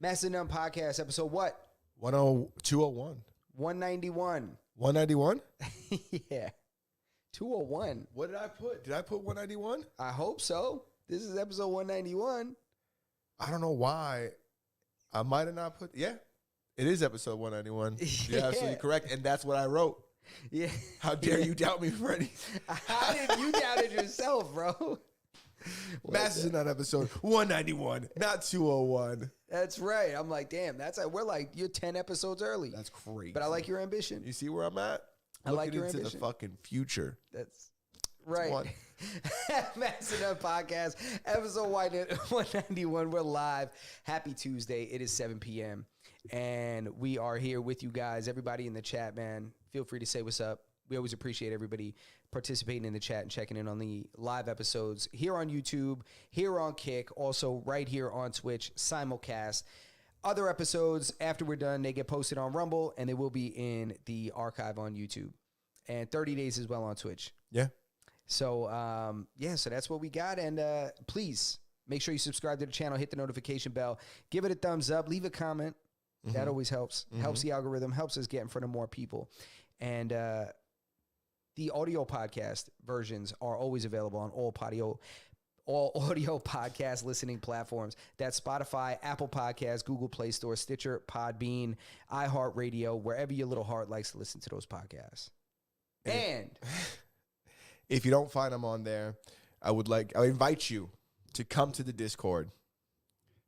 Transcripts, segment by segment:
Master Numb Podcast, episode what? 201. 191. 191? Yeah. 201. What did I put? Did I put 191? I hope so. This is episode 191. I don't know why. I might have not put. Yeah, it is episode 191. You're absolutely correct. And that's what I wrote. Yeah. How dare you doubt me, Freddie? How did you doubt it yourself, bro? Masters on episode 191, not 201. That's right. I'm like, damn, we're like, you're 10 episodes early. That's crazy. But I like your ambition. You see where I'm at? I like your into ambition. The fucking future. That's right. Master Numb Podcast, episode 191. We're live. Happy Tuesday. It is 7 p.m. And we are here with you guys. Everybody in the chat, man, feel free to say what's up. We always appreciate everybody participating in the chat and checking in on the live episodes here on YouTube, here on Kick, also right here on Twitch, simulcast. Other episodes, after we're done, they get posted on Rumble, and they will be in the archive on YouTube. And 30 days as well on Twitch. Yeah. So, so that's what we got. And please make sure you subscribe to the channel, hit the notification bell, give it a thumbs up, leave a comment. Mm-hmm. That always helps. Mm-hmm. Helps the algorithm, helps us get in front of more people. And the audio podcast versions are always available on all audio podcast listening platforms. That's Spotify, Apple Podcasts, Google Play Store, Stitcher, Podbean, iHeartRadio, wherever your little heart likes to listen to those podcasts. And if you don't find them on there, I invite you to come to the Discord.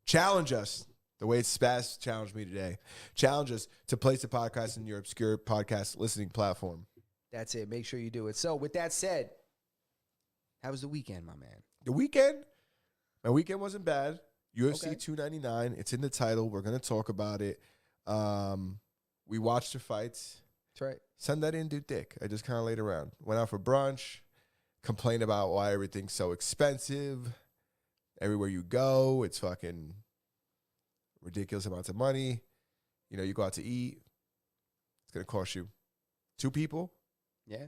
Challenge us the way Spaz challenged me today. Challenge us to place the podcast in your obscure podcast listening platform. That's it. Make sure you do it. So with that said, how was the weekend, my man? My weekend wasn't bad. UFC Okay. 299. It's in the title. We're going to talk about it. We watched the fights. That's right. Sunday didn't do dick. I just kind of laid around. Went out for brunch. Complained about why everything's so expensive. Everywhere you go, it's fucking ridiculous amounts of money. You know, you go out to eat. It's going to cost you 2 people. Yeah.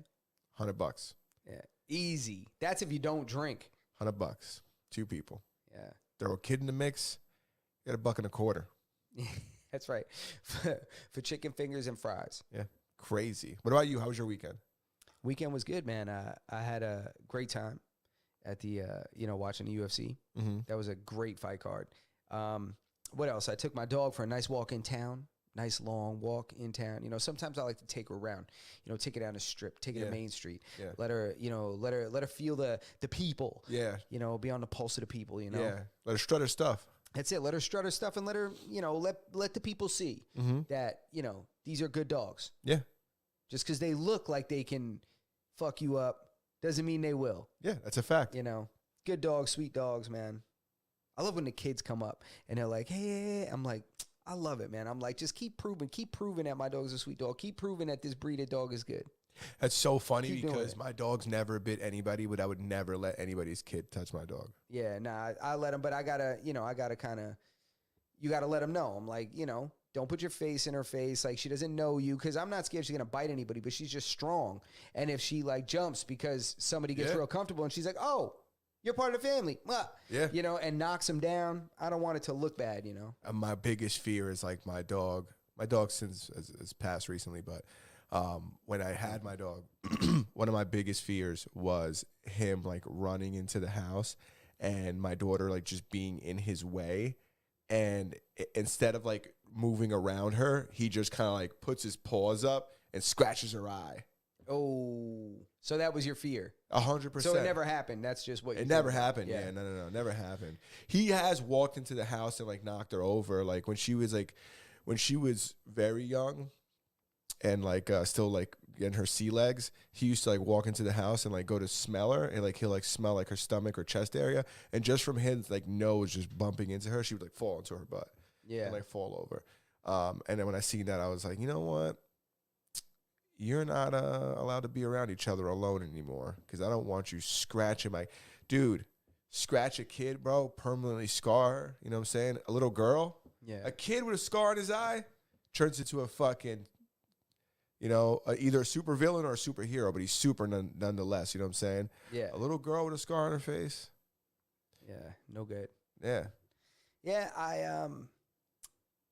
$100. Yeah. Easy. That's if you don't drink. $100. 2 people. Yeah. Throw a kid in the mix. You got $1.25. That's right. For chicken fingers and fries. Yeah. Crazy. What about you? How was your weekend? Weekend was good, man. I had a great time at the, watching the UFC. Mm-hmm. That was a great fight card. What else? I took my dog for a nice walk in town. Nice long walk in town. You know, sometimes I like to take her around. You know, take her down the strip, take her to Main Street. Yeah. Let her feel the people. Yeah. You know, be on the pulse of the people. You know. Yeah. Let her strut her stuff. That's it. Let her strut her stuff and let her, let the people see that these are good dogs. Yeah. Just because they look like they can fuck you up doesn't mean they will. Yeah, that's a fact. You know, good dogs, sweet dogs, man. I love when the kids come up and they're like, hey. I'm like, I love it, man. I'm like, just keep proving that my dog's a sweet dog. Keep proving that this breed of dog is good. That's so funny because my dog's never bit anybody, but I would never let anybody's kid touch my dog. Yeah, nah, I let him, but I gotta kind of, you gotta let him know. I'm like, don't put your face in her face. Like, she doesn't know you, because I'm not scared she's going to bite anybody, but she's just strong. And if she, like, jumps because somebody gets real comfortable and she's like, oh, you're part of the family. Yeah. And knocks him down, I don't want it to look bad, My biggest fear is, like, my dog. My dog since has passed recently, but when I had my dog, one of my biggest fears was him, like, running into the house and my daughter, like, just being in his way. And instead of, like, moving around her, he just kind of like puts his paws up and scratches her eye. Oh, so that was your fear? 100%. So it never happened. That's just what you it never happened. Yeah, no, never happened. He has walked into the house and like knocked her over. Like when she was very young and like still like getting her sea legs, he used to like walk into the house and like go to smell her and like he'll like smell like her stomach or chest area, and just from his like nose just bumping into her, she would like fall into her butt. Yeah. And like fall over. And then when I seen that, I was like, you know what? You're not allowed to be around each other alone anymore, because I don't want you scratching my dude. Scratch a kid, bro, permanently scar her. You know what I'm saying? A little girl. Yeah. A kid with a scar on his eye turns into a fucking You know, either a super villain or a superhero, but he's super nonetheless. You know what I'm saying? Yeah. A little girl with a scar on her face. Yeah, no good. Yeah. Yeah,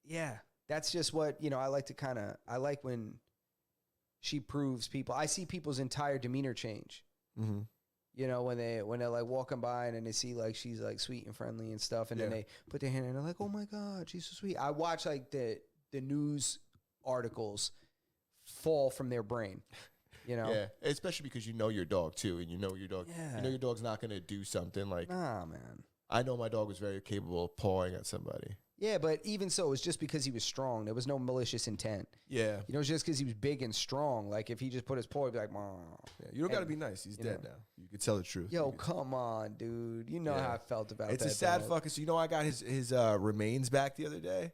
yeah, that's just what, I like to I like when she proves people. I see people's entire demeanor change. Mm-hmm. When they're like walking by and then they see like she's like sweet and friendly and stuff, and then they put their hand in and they're like, oh my God, she's so sweet. I watch like the news articles fall from their brain. Yeah, especially because you know your dog too, and you know your dog. Yeah. You know your dog's not gonna do something like. Nah, man. I know my dog was very capable of pawing at somebody. Yeah, but even so, it was just because he was strong. There was no malicious intent. Yeah. It was just because he was big and strong. Like, if he just put his paw, he'd be like, Mom. Yeah, you don't got to be nice. He's dead now. You can tell the truth. Yo, come on, dude. You know how I felt about it's that. It's a sad fucking. So, I got his remains back the other day.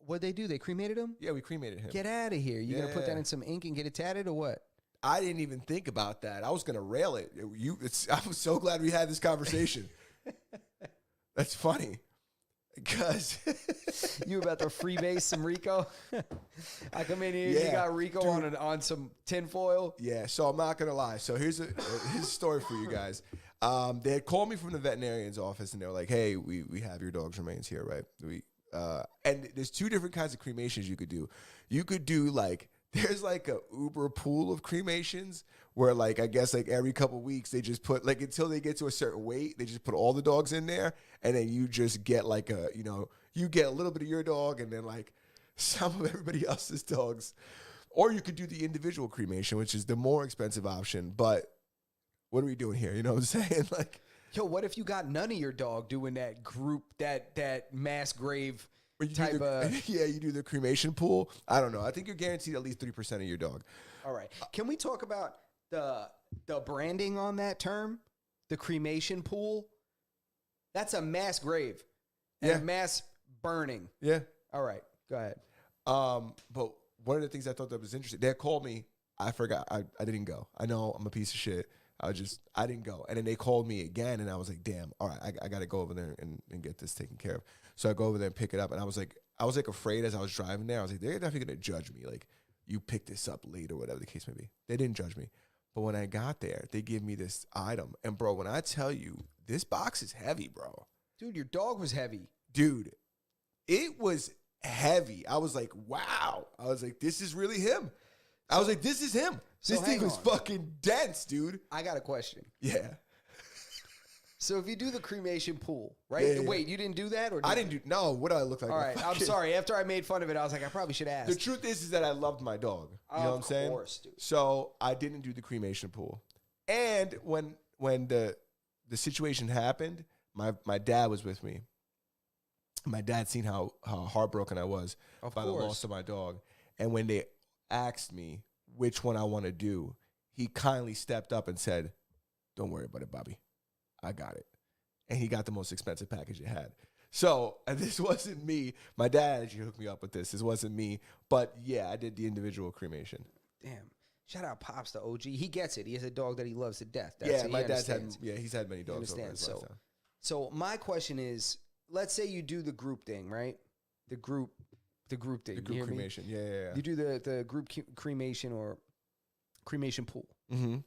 What'd they do? They cremated him? Yeah, we cremated him. Get out of here. You going to put that in some ink and get it tatted or what? I didn't even think about that. I was going to rail it. I was so glad we had this conversation. That's funny. Because you about to freebase some Rico? I come in here, you got Rico on some tinfoil. Yeah, so I'm not gonna lie. So here's a story for you guys. They had called me from the veterinarian's office and they were like, "Hey, we have your dog's remains here, right?" And there's two different kinds of cremations you could do. You could do like there's like a Uber pool of cremations where like I guess like every couple weeks they just put like until they get to a certain weight, they just put all the dogs in there, and then you just get like you get a little bit of your dog and then like some of everybody else's dogs. Or you could do the individual cremation, which is the more expensive option. But what are we doing here? You know what I'm saying? Like, yo, what if you got none of your dog doing that group, that mass grave type of... Yeah, you do the cremation pool. I don't know. I think you're guaranteed at least 3% of your dog. All right. Can we talk about the branding on that term? The cremation pool? That's a mass grave. And a mass burning. Yeah. All right. Go ahead. But one of the things I thought that was interesting, they called me. I forgot. I didn't go. I know I'm a piece of shit. I didn't go. And then they called me again, and I was like, damn, all right, I got to go over there and get this taken care of. So I go over there and pick it up, and I was like afraid as I was driving there. I was like, they're definitely going to judge me. Like, you picked this up late or whatever the case may be. They didn't judge me. But when I got there, they give me this item. And, bro, when I tell you, this box is heavy, bro. Dude, your dog was heavy. Dude, it was heavy. I was like, wow. I was like, this is really him. I was like, this is him. This thing was fucking dense, dude. I got a question. Yeah. So if you do the cremation pool, right? Yeah. Wait, you didn't do that? I didn't do, no. What do I look like? All right, I'm sorry. After I made fun of it, I was like, I probably should ask. The truth is that I loved my dog. You know what I'm saying? Of course, dude. So I didn't do the cremation pool. And when the situation happened, my dad was with me. My dad seen how heartbroken I was by the loss of my dog. And when they asked me which one I want to do, he kindly stepped up and said, "Don't worry about it, Bobby. I got it." And he got the most expensive package it had. So, and this wasn't me. My dad actually hooked me up with this. This wasn't me. But yeah, I did the individual cremation. Damn. Shout out Pops, the OG. He gets it. He has a dog that he loves to death. My dad's he's had many dogs over his lifetime. So my question is, let's say you do the group thing, right? The group thing. The group cremation. Yeah. You do the group cremation or cremation pool. Mm-hmm.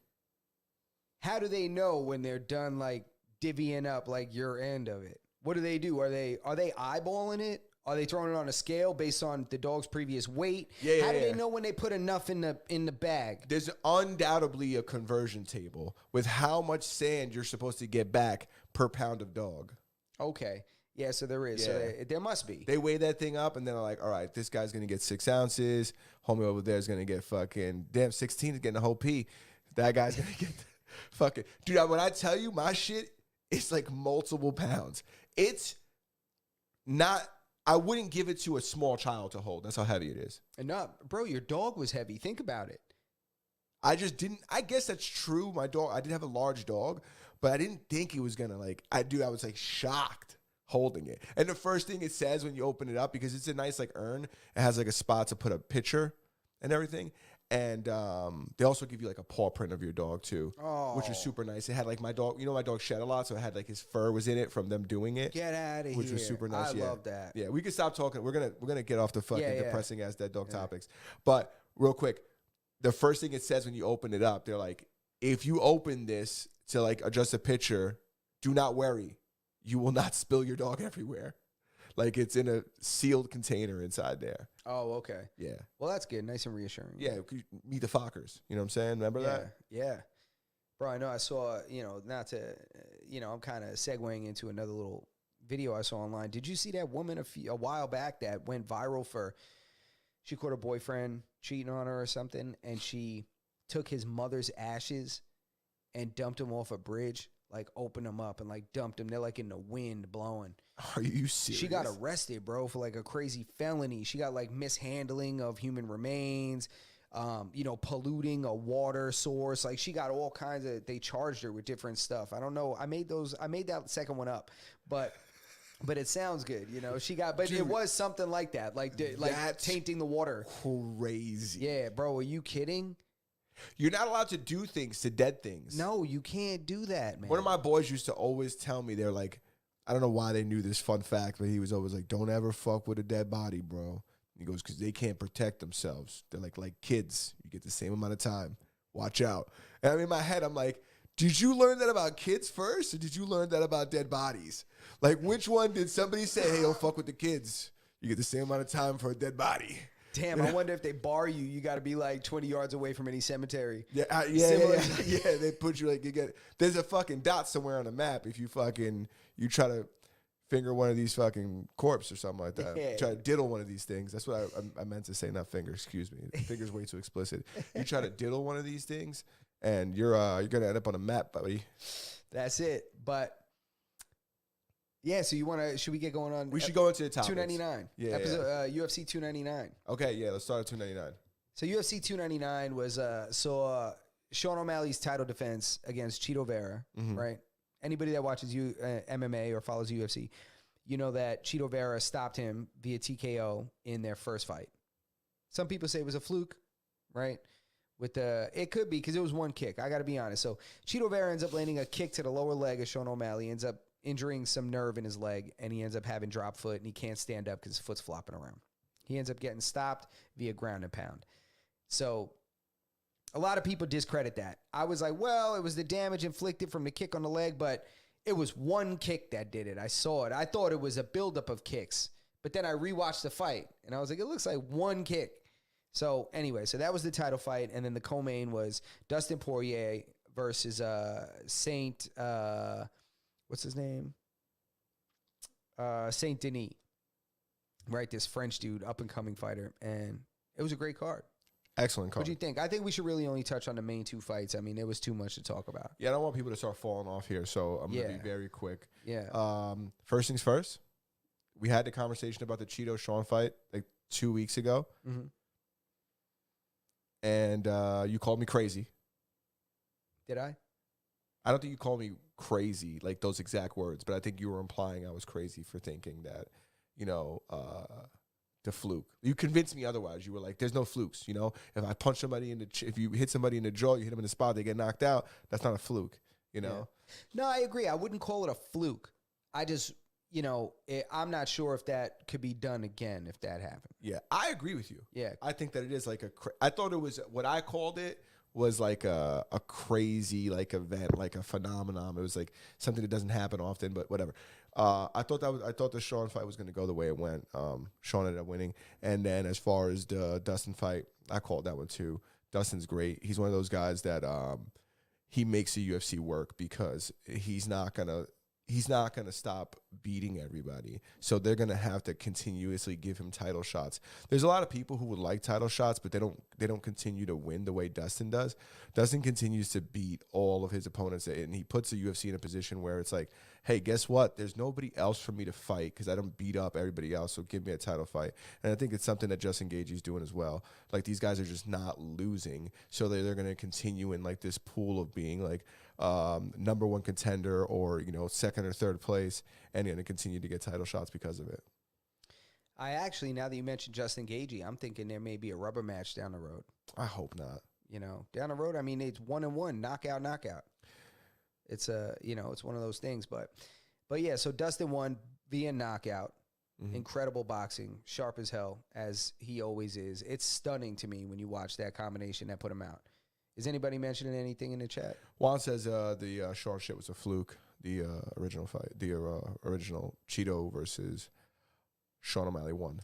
How do they know when they're done like divvying up like your end of it? What do they do? Are they eyeballing it? Are they throwing it on a scale based on the dog's previous weight? How do they know when they put enough in the bag? There's undoubtedly a conversion table with how much sand you're supposed to get back per pound of dog. Okay. Yeah, so there is. Yeah. So there must be. They weigh that thing up, and then they're like, all right, this guy's going to get 6 ounces. Homie over there is going to get fucking, 16 is getting a whole pea. That guy's going to get fucking. Dude, when I tell you my shit, it's like multiple pounds. It's not, I wouldn't give it to a small child to hold. That's how heavy it is. No, bro, your dog was heavy. Think about it. I just didn't, I guess that's true. My dog, I did have a large dog, but I didn't think he was going to like, I was like shocked holding it. And the first thing it says when you open it up, because it's a nice like urn, it has like a spot to put a picture and everything. And they also give you like a paw print of your dog too, which was super nice. It had like my dog, my dog shed a lot, so it had like his fur was in it from them doing it. Get out of here. Which was super nice. I love that. Yeah, we can stop talking. We're gonna get off the fucking depressing ass dead dog topics. But real quick, the first thing it says when you open it up, they're like, if you open this to like adjust a picture, do not worry. You will not spill your dog everywhere. Like it's in a sealed container inside there. Oh, okay. Yeah. Well, that's good. Nice and reassuring. Yeah. Meet the Fockers. You know what I'm saying? Remember that? Yeah. Bro, I know I saw, not to, I'm kind of segueing into another little video I saw online. Did you see that woman a while back that went viral for, she caught her boyfriend cheating on her or something, and she took his mother's ashes and dumped them off a bridge, like opened them up and like dumped them. They're like in the wind blowing. Are you serious? She got arrested, bro, for like a crazy felony. She got like mishandling of human remains, polluting a water source. Like she got all kinds of, they charged her with different stuff. I don't know. I made that second one up, but it sounds good. She got, but dude, it was something like that. Like tainting the water. Crazy. Yeah, bro. Are you kidding? You're not allowed to do things to dead things. No, you can't do that, man. One of my boys used to always tell me, they're like, I don't know why they knew this fun fact, but he was always like, don't ever fuck with a dead body, bro. He goes, because they can't protect themselves. They're like kids. You get the same amount of time. Watch out. And I'm in my head, I'm like, did you learn that about kids first, or did you learn that about dead bodies? Like, which one did somebody say, hey, don't fuck with the kids? You get the same amount of time for a dead body. Damn, I wonder if they bar you. You got to be like 20 yards away from any cemetery. Yeah, they put you like, there's a fucking dot somewhere on the map if you try to finger one of these fucking corpse or something like that. Yeah. Try to diddle one of these things. That's what I meant to say, not finger. Excuse me. Finger's way too explicit. You try to diddle one of these things, and you're gonna end up on a map, buddy. That's it. But yeah, so should we get going on? We should go into the topics. 299. Yeah. UFC 299. Okay, yeah, let's start at 299. So UFC 299 was Sean O'Malley's title defense against Chito Vera, right? Anybody that watches MMA or follows UFC, you know that Chito Vera stopped him via TKO in their first fight. Some people say it was a fluke, right? It could be because it was one kick. I got to be honest. So Chito Vera ends up landing a kick to the lower leg of Sean O'Malley, ends up injuring some nerve in his leg, and he ends up having drop foot, and he can't stand up because his foot's flopping around. He ends up getting stopped via ground and pound. So a lot of people discredit that. I was like, well, it was the damage inflicted from the kick on the leg, but it was one kick that did it. I saw it. I thought it was a buildup of kicks, but then I rewatched the fight, and I was like, it looks like one kick. So anyway, so that was the title fight, and then the co-main was Dustin Poirier versus Saint, what's his name? Saint Denis, right? This French dude, up-and-coming fighter, and it was a great card. Excellent card. What do you think? I think we should really only touch on the main two fights. I mean, there was too much to talk about. Yeah, I don't want people to start falling off here, so I'm going to be very quick. Yeah. First things first, we had the conversation about the Cheeto-Sean fight like 2 weeks ago. Mm-hmm. And you called me crazy. Did I? I don't think you called me crazy, like those exact words, but I think you were implying I was crazy for thinking that, the fluke. You convinced me otherwise. You were like, there's no flukes, If I punch somebody if you hit somebody in the jaw, you hit them in the spot, they get knocked out, that's not a fluke, Yeah. No, I agree. I wouldn't call it a fluke. I just, I'm not sure if that could be done again if that happened. Yeah, I agree with you. Yeah. I think that it is like I thought it was, what I called it was like a crazy like event, like a phenomenon. It was like something that doesn't happen often, but whatever. I thought the Sean fight was going to go the way it went. Sean ended up winning. And then as far as the Dustin fight, I called that one too. Dustin's great. He's one of those guys that he makes the UFC work because he's not gonna stop beating everybody. So they're gonna have to continuously give him title shots. There's a lot of people who would like title shots, but they don't continue to win the way Dustin does. Dustin continues to beat all of his opponents, and he puts the UFC in a position where it's like, hey, guess what? There's nobody else for me to fight because I don't beat up everybody else, so give me a title fight. And I think it's something that Justin Gaethje's doing as well. Like, these guys are just not losing, so they're going to continue in like this pool of being like number one contender or second or third place, and going to continue to get title shots because of it. I actually, now that you mentioned Justin Gaethje, I'm thinking there may be a rubber match down the road. I hope not. Down the road, I mean, it's 1-1, knockout. It's it's one of those things, but yeah. So Dustin won via knockout. Incredible boxing, sharp as hell, as he always is. It's stunning to me when you watch that combination that put him out. Is anybody mentioning anything in the chat? Juan says the Shaw shit was a fluke. The original fight, the original Cheeto versus Sean O'Malley won.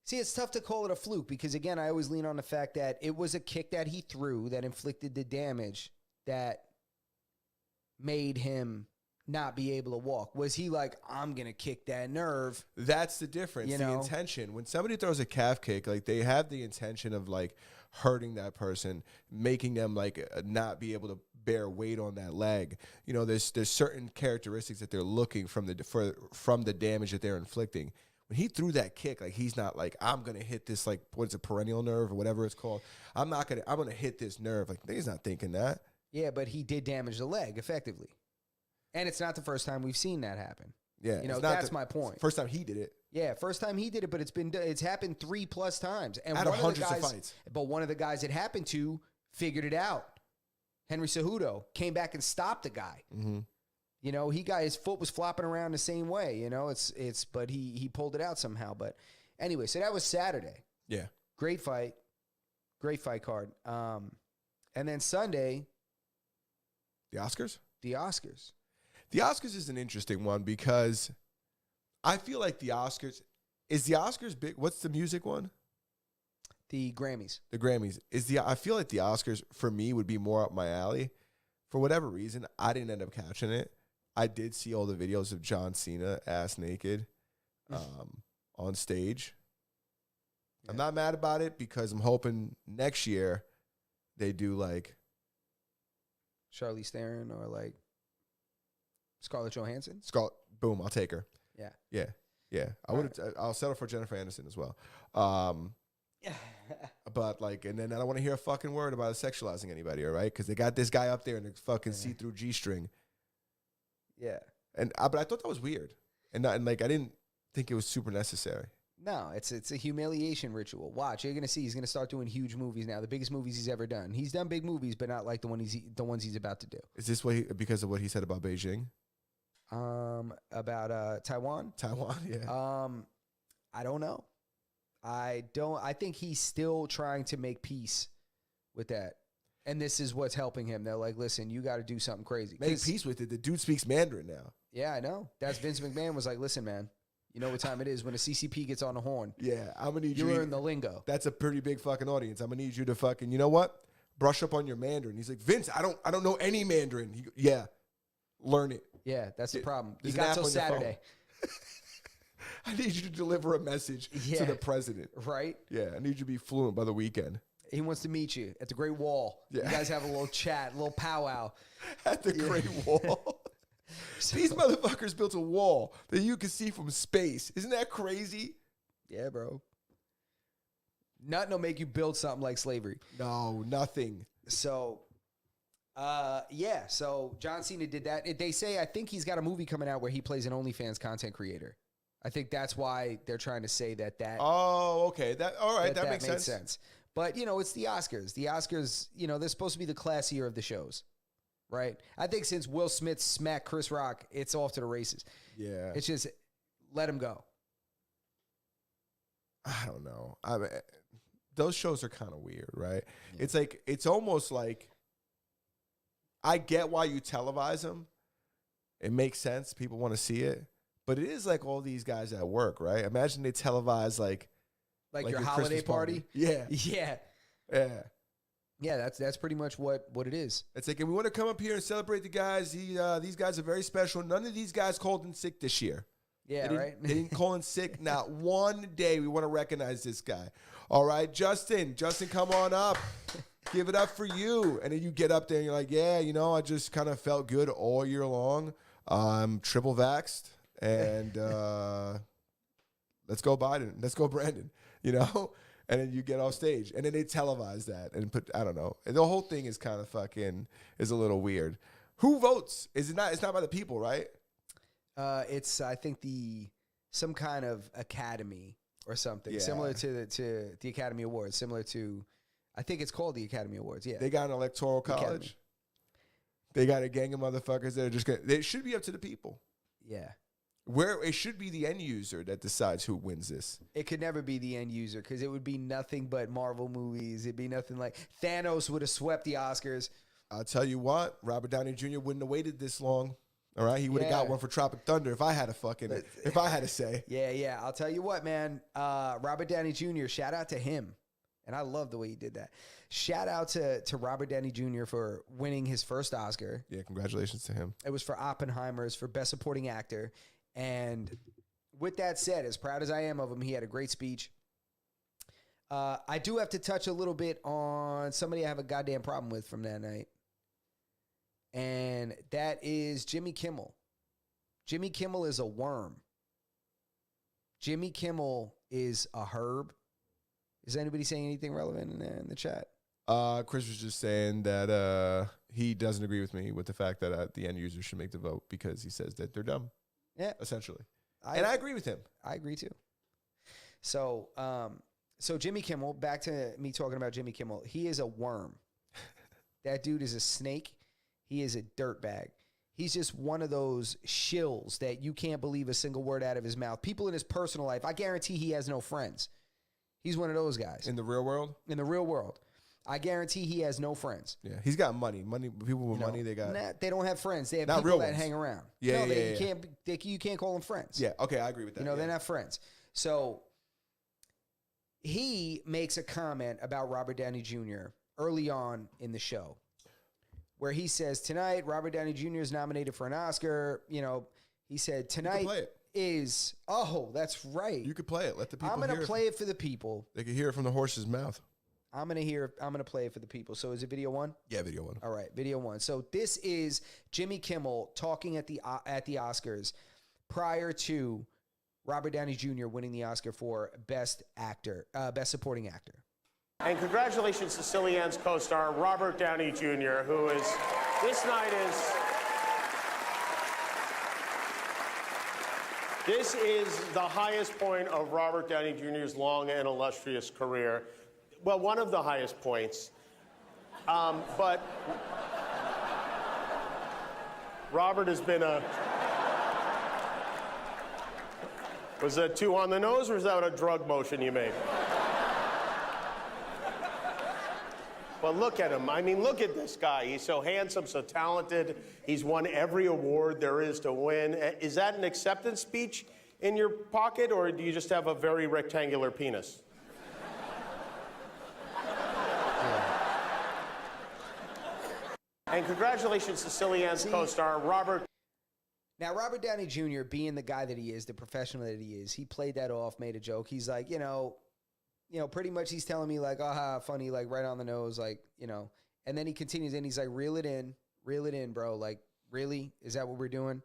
See, it's tough to call it a fluke because, again, I always lean on the fact that it was a kick that he threw that inflicted the damage that made him not be able to walk. Was he like, I'm going to kick that nerve? That's the difference, the intention. When somebody throws a calf kick, like they have the intention of like hurting that person, making them like not be able to bear weight on that leg. You know, there's certain characteristics that they're looking from the damage that they're inflicting. When he threw that kick, like he's not like, I'm gonna hit this, like what's a perennial nerve or whatever it's called. I'm gonna hit this nerve. Like he's not thinking that. Yeah, but he did damage the leg effectively. And it's not the first time we've seen that happen. Yeah, you know, that's my point. First time he did it. Yeah, first time he did it, but it's happened 3+ times. And out of hundreds of fights. But one of the guys it happened to figured it out. Henry Cejudo came back and stopped the guy. Mm-hmm. You know, his foot was flopping around the same way. You know, but he pulled it out somehow. But anyway, so that was Saturday. Yeah, great fight card. And then Sunday, the Oscars. The Oscars is an interesting one because I feel like the Oscars big. What's the music one? The Grammys. The Grammys I feel like the Oscars for me would be more up my alley. For whatever reason, I didn't end up catching it. I did see all the videos of John Cena ass naked on stage. Yeah. I'm not mad about it because I'm hoping next year they do like Charlize Theron or like Scarlett Johansson. Boom, I'll take her. Yeah. I'll settle for Jennifer Aniston as well. But like, and then I don't want to hear a fucking word about sexualizing anybody, all right? Because they got this guy up there in a fucking see-through G-string. Yeah. But I thought that was weird, and like I didn't think it was super necessary. No, it's a humiliation ritual. Watch, you're gonna see he's gonna start doing huge movies now, the biggest movies he's ever done. He's done big movies, but not like the ones he's about to do. Is this because of what he said about Beijing? About Taiwan? Taiwan, yeah. I don't know. I think he's still trying to make peace with that. And this is what's helping him. They're like, listen, you got to do something crazy. Make peace with it. The dude speaks Mandarin now. Yeah, I know. That's Vince McMahon was like, listen, man, you know what time it is when the CCP gets on the horn. Yeah, I'm going to need you. You learn the lingo. That's a pretty big fucking audience. I'm going to need you to fucking, you know what? Brush up on your Mandarin. He's like, Vince, I don't know any Mandarin. Yeah, learn it. Yeah, that's the problem. You got till Saturday. I need you to deliver a message to the president. Right? Yeah, I need you to be fluent by the weekend. He wants to meet you at the Great Wall. Yeah. You guys have a little chat, a little powwow. At the Great Wall. These motherfuckers built a wall that you can see from space. Isn't that crazy? Yeah, bro. Nothing will make you build something like slavery. No, nothing. So, so John Cena did that. They say, I think he's got a movie coming out where he plays an OnlyFans content creator. I think that's why they're trying to say that. Oh, okay. All right. That makes sense. But, you know, it's the Oscars. The Oscars, you know, they're supposed to be the classier of the shows, right? I think since Will Smith smacked Chris Rock, it's off to the races. Yeah. It's just, let him go. I don't know. Those shows are kind of weird, right? Yeah. It's almost like, I get why you televise them. It makes sense. People want to see it. But it is like all these guys at work, right? Imagine they televise like your holiday party. Yeah. Yeah. Yeah. Yeah, that's pretty much what it is. It's like, and we want to come up here and celebrate the guys. These guys are very special. None of these guys called in sick this year. Yeah, right? They didn't call in sick. Not one day. We want to recognize this guy. All right, Justin, come on up. Give it up for you. And then you get up there and you're like, yeah, you know, I just kind of felt good all year long. I'm triple vaxxed. And let's go Biden. Let's go Brandon. You know? And then you get off stage. And then they televise that and put, I don't know. And the whole thing is kind of is a little weird. Who votes? It's not by the people, right? It's, I think, some kind of academy or something. Yeah. Similar to the Academy Awards. Similar to, I think it's called the Academy Awards, yeah. They got an electoral college. They got a gang of motherfuckers that are just going to, they should be up to the people. Yeah. Where it should be the end user that decides who wins this. It could never be the end user because it would be nothing but Marvel movies. It'd be nothing like Thanos would have swept the Oscars. I'll tell you what, Robert Downey Jr. wouldn't have waited this long. All right, he would have got one for Tropic Thunder if I had to say. Yeah. I'll tell you what, man. Robert Downey Jr., shout out to him. And I love the way he did that. Shout out to Robert Downey Jr. for winning his first Oscar. Yeah, congratulations to him. It was for Oppenheimer's for Best Supporting Actor. And with that said, as proud as I am of him, he had a great speech. I do have to touch a little bit on somebody I have a goddamn problem with from that night. And that is Jimmy Kimmel. Jimmy Kimmel is a worm. Jimmy Kimmel is a herb. Is anybody saying anything relevant in the chat? Chris was just saying that he doesn't agree with me with the fact that the end user should make the vote because he says that they're dumb. Yeah. Essentially. And I agree with him. I agree too. So Jimmy Kimmel, back to me talking about Jimmy Kimmel, he is a worm. That dude is a snake. He is a dirtbag. He's just one of those shills that you can't believe a single word out of his mouth. People in his personal life, I guarantee he has no friends. He's one of those guys. In the real world? In the real world. I guarantee he has no friends. Yeah, he's got money. People with money, they got... Nah, they don't have friends. They have not people real that ones. hang around. Yeah, You can't call them friends. Yeah, okay, I agree with that. They're not friends. So he makes a comment about Robert Downey Jr. early on in the show where he says, tonight, Robert Downey Jr. is nominated for an Oscar. He said, tonight is... Oh, that's right. You could play it. Let the people I'm going to play it for the people. They can hear it from the horse's mouth. I'm going to play it for the people. So is it video one? Yeah, video one. All right, video one. So this is Jimmy Kimmel talking at the Oscars prior to Robert Downey Jr. winning the Oscar for Best Supporting Actor. And congratulations to Silly Ann's co-star, Robert Downey Jr., who is, this is the highest point of Robert Downey Jr.'s long and illustrious career. Well, one of the highest points. But Robert has been was that too on the nose, or was that a drug motion you made? But look at him. I mean, look at this guy. He's so handsome, so talented. He's won every award there is to win. Is that an acceptance speech in your pocket, or do you just have a very rectangular penis? And congratulations to Silly Ann's co-star, Robert. Now, Robert Downey Jr., being the guy that he is, the professional that he is, he played that off, made a joke. He's like, pretty much he's telling me like, funny, like right on the nose, like, and then he continues and he's like, reel it in, bro. Like, really? Is that what we're doing?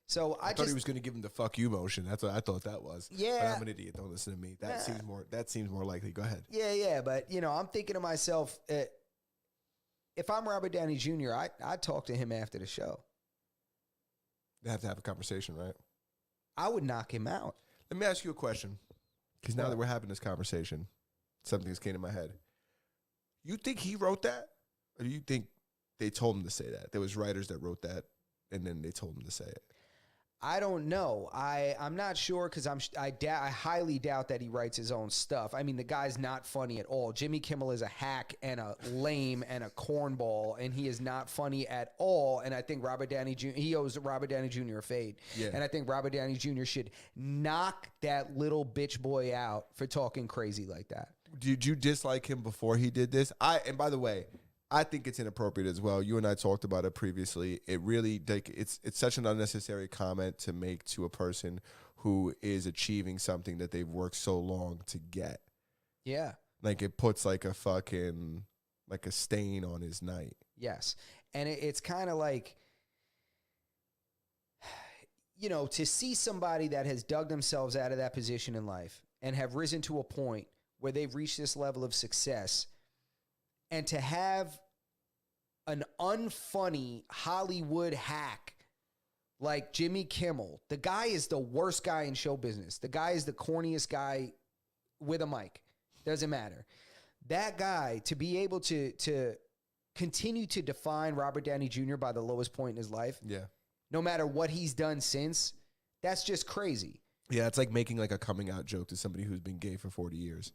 So I thought he was going to give him the fuck you motion. That's what I thought that was. Yeah. But I'm an idiot. Don't listen to me. That seems more likely. Go ahead. Yeah. But, I'm thinking to myself, if I'm Robert Downey Jr., I'd talk to him after the show. They have to have a conversation, right? I would knock him out. Let me ask you a question. Because now that we're having this conversation, something just came to my head. You think he wrote that? Or do you think they told him to say that? There was writers that wrote that, and then they told him to say it. I don't know. I'm not sure because I highly doubt that he writes his own stuff. I mean, the guy's not funny at all. Jimmy Kimmel is a hack and a lame and a cornball, and he is not funny at all. And I think Robert Downey Jr. He owes Robert Downey Jr. a fade. Yeah. And I think Robert Downey Jr. should knock that little bitch boy out for talking crazy like that. Did you dislike him before he did this? And by the way, I think it's inappropriate as well. You and I talked about it previously. It really, it's such an unnecessary comment to make to a person who is achieving something that they've worked so long to get. Yeah. Like it puts like a fucking, like a stain on his night. Yes. And it's kind of like, to see somebody that has dug themselves out of that position in life and have risen to a point where they've reached this level of success, and to have an unfunny Hollywood hack like Jimmy Kimmel, the guy is the worst guy in show business. The guy is the corniest guy with a mic. Doesn't matter. That guy, to be able to continue to define Robert Downey Jr. by the lowest point in his life, yeah, no matter what he's done since, That's just crazy. Yeah, it's like making like a coming out joke to somebody who's been gay for 40 years.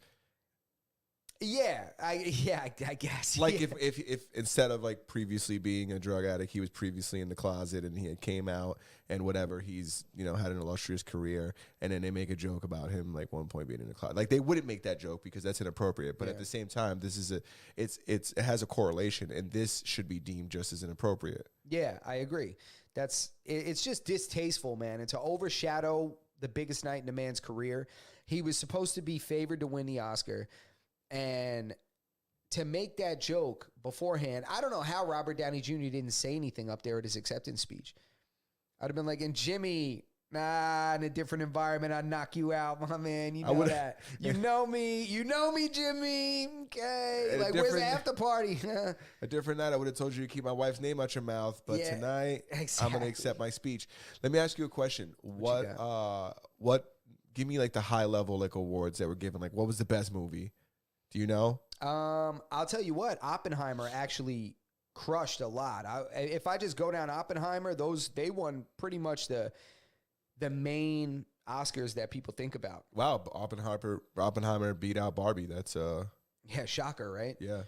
Yeah, I guess. Like if instead of like previously being a drug addict, he was previously in the closet and he had came out and whatever, he's, you know, had an illustrious career, and then they make a joke about him like one point being in the closet. Like they wouldn't make that joke because that's inappropriate, but at the same time, this is it has a correlation, and this should be deemed just as inappropriate. Yeah, I agree. It's just distasteful, man, and to overshadow the biggest night in a man's career. He was supposed to be favored to win the Oscar. And to make that joke beforehand, I don't know how Robert Downey Jr. didn't say anything up there at his acceptance speech. I'd have been like, and Jimmy, nah, in a different environment, I'd knock you out, my man. You know that. You know me, Jimmy. Okay. Like, where's the after party? A different night, I would have told you to keep my wife's name out your mouth. But tonight, I'm going to accept my speech. Let me ask you a question. What, give me like the high level like awards that were given. Like, what was the best movie? Do you know? I'll tell you what, Oppenheimer actually crushed a lot. If I just go down Oppenheimer, they won pretty much the main Oscars that people think about. Wow, Oppenheimer beat out Barbie. That's yeah, shocker, right? Yeah.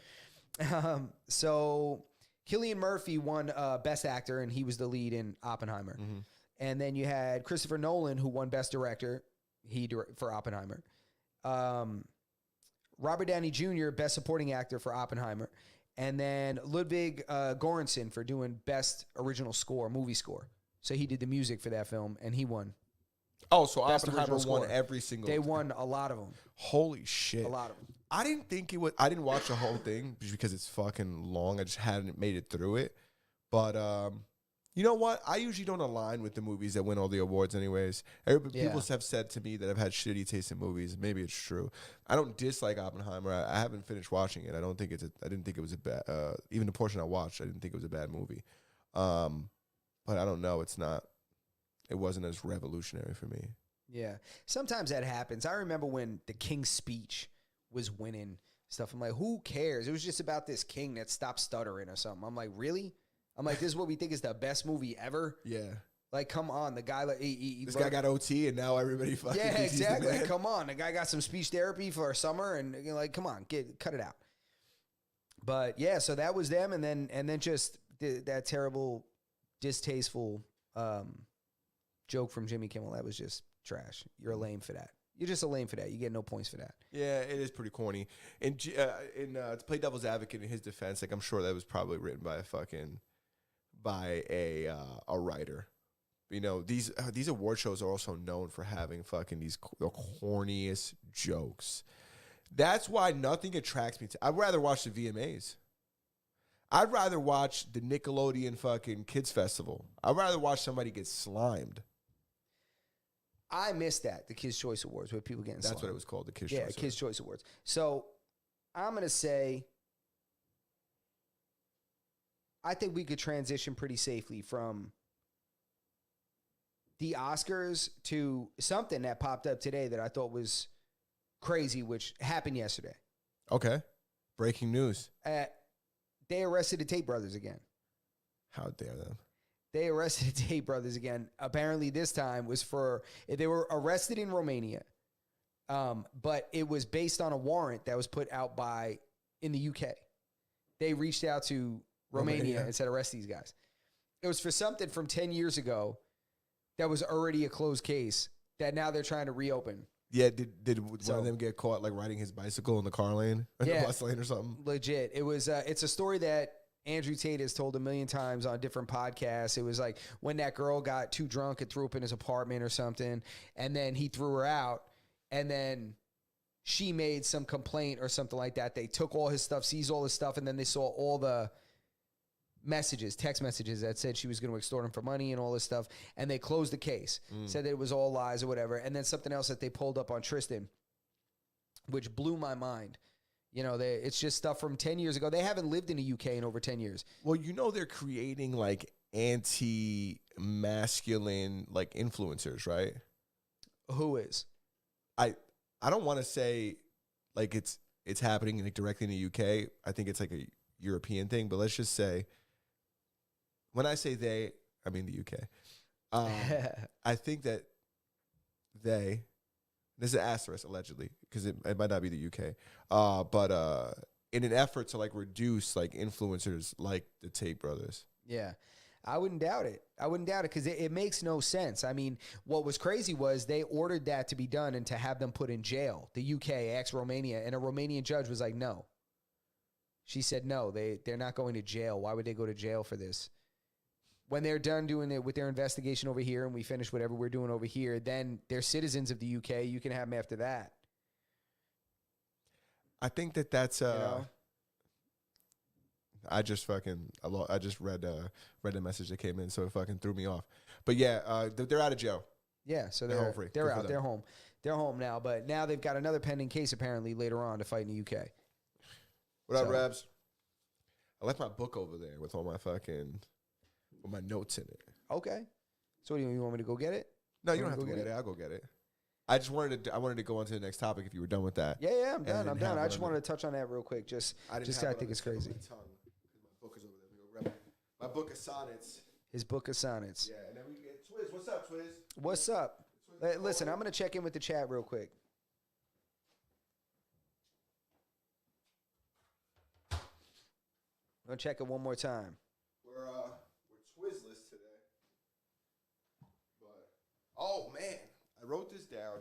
So Cillian Murphy won Best Actor, and he was the lead in Oppenheimer. Mm-hmm. And then you had Christopher Nolan, who won Best Director. For Oppenheimer. Robert Downey Jr., Best Supporting Actor for Oppenheimer. And then Ludwig Göransson for doing Best Original Score, movie score. So he did the music for that film, and he won. Oh, so Oppenheimer won every single... They won a lot of them. Holy shit. A lot of them. I didn't think it was... I didn't watch the whole thing because it's fucking long. I just hadn't made it through it. But... you know what? I usually don't align with the movies that win all the awards anyways. People have said to me that I've had shitty taste in movies. Maybe it's true. I don't dislike Oppenheimer. I haven't finished watching it. I didn't think it was a bad... even the portion I watched, I didn't think it was a bad movie. But I don't know. It wasn't as revolutionary for me. Yeah. Sometimes that happens. I remember when The King's Speech was winning stuff. I'm like, who cares? It was just about this king that stopped stuttering or something. I'm like, really? I'm like, this is what we think is the best movie ever? Yeah. Like, come on. The guy, like, this guy got OT, and now everybody fucking yeah, exactly. Like, come on. The guy got some speech therapy for a summer, and you're like, come on, cut it out. But yeah, so that was them, and then just that terrible, distasteful joke from Jimmy Kimmel. That was just trash. You're a lame for that. You're just a lame for that. You get no points for that. Yeah, it is pretty corny. And to play devil's advocate in his defense, like I'm sure that was probably written by a writer. You know, these award shows are also known for having fucking the corniest jokes. That's why nothing attracts me to. I'd rather watch the VMAs. I'd rather watch the Nickelodeon fucking Kids Festival. I'd rather watch somebody get slimed. I missed that, the Kids' Choice Awards, where people getting slimed. That's what it was called, the Kids' Choice Awards. Yeah, Kids' Choice Awards. So I'm going to say I think we could transition pretty safely from the Oscars to something that popped up today that I thought was crazy, which happened yesterday. Okay. Breaking news. They arrested the Tate brothers again. How dare them? They arrested the Tate brothers again. Apparently this time was they were arrested in Romania, but it was based on a warrant that was put out in the UK. They reached out to Romania and said, arrest these guys. It was for something from 10 years ago that was already a closed case that now they're trying to reopen. Yeah, did one of them get caught like riding his bicycle in the car lane or the bus lane or something? Legit. It was. It's a story that Andrew Tate has told a million times on different podcasts. It was like when that girl got too drunk and threw up in his apartment or something, and then he threw her out, and then she made some complaint or something like that. They took all his stuff, seized all his stuff, and then they saw all the text messages that said she was going to extort him for money and all this stuff, and they closed the case, said that it was all lies or whatever. And then something else that they pulled up on Tristan, which blew my mind. You know, it's just stuff from 10 years ago. They haven't lived in the UK in over 10 years. Well, you know, they're creating like anti-masculine like influencers, right? Who is? I don't want to say like it's happening like directly in the UK. I think it's like a European thing, but let's just say, when I say they, I mean the UK. I think that This is an asterisk, allegedly, because it might not be the UK. But in an effort to, like, reduce, like, influencers like the Tate brothers. Yeah. I wouldn't doubt it. Because it makes no sense. I mean, what was crazy was they ordered that to be done and to have them put in jail. The UK, ex-Romania, and a Romanian judge was like, no. She said, no, they're not going to jail. Why would they go to jail for this? When they're done doing it with their investigation over here and we finish whatever we're doing over here, then they're citizens of the UK. You can have them after that. I think that's I just read the message that came in, so it fucking threw me off. But yeah, they're out of jail. Yeah, so they're home free. They're out. They're home. They're home now. But now they've got another pending case apparently later on to fight in the UK. What up, Rabs? I left my book over there with all my with my notes in it. Okay. So you want me to go get it? No, you don't have to go get it. I'll go get it. I wanted to go on to the next topic if you were done with that. Yeah, I'm done. I'm done. I just wanted to touch on that real quick. I think it's crazy. My book is over there. Let me go grab it. My book of sonnets. His book of sonnets. Yeah, and then we get Twiz. What's up, Twiz? What's up? Listen, I'm going to check in with the chat real quick. I'm going to check it one more time. We're Twizless today. But, oh, man. I wrote this down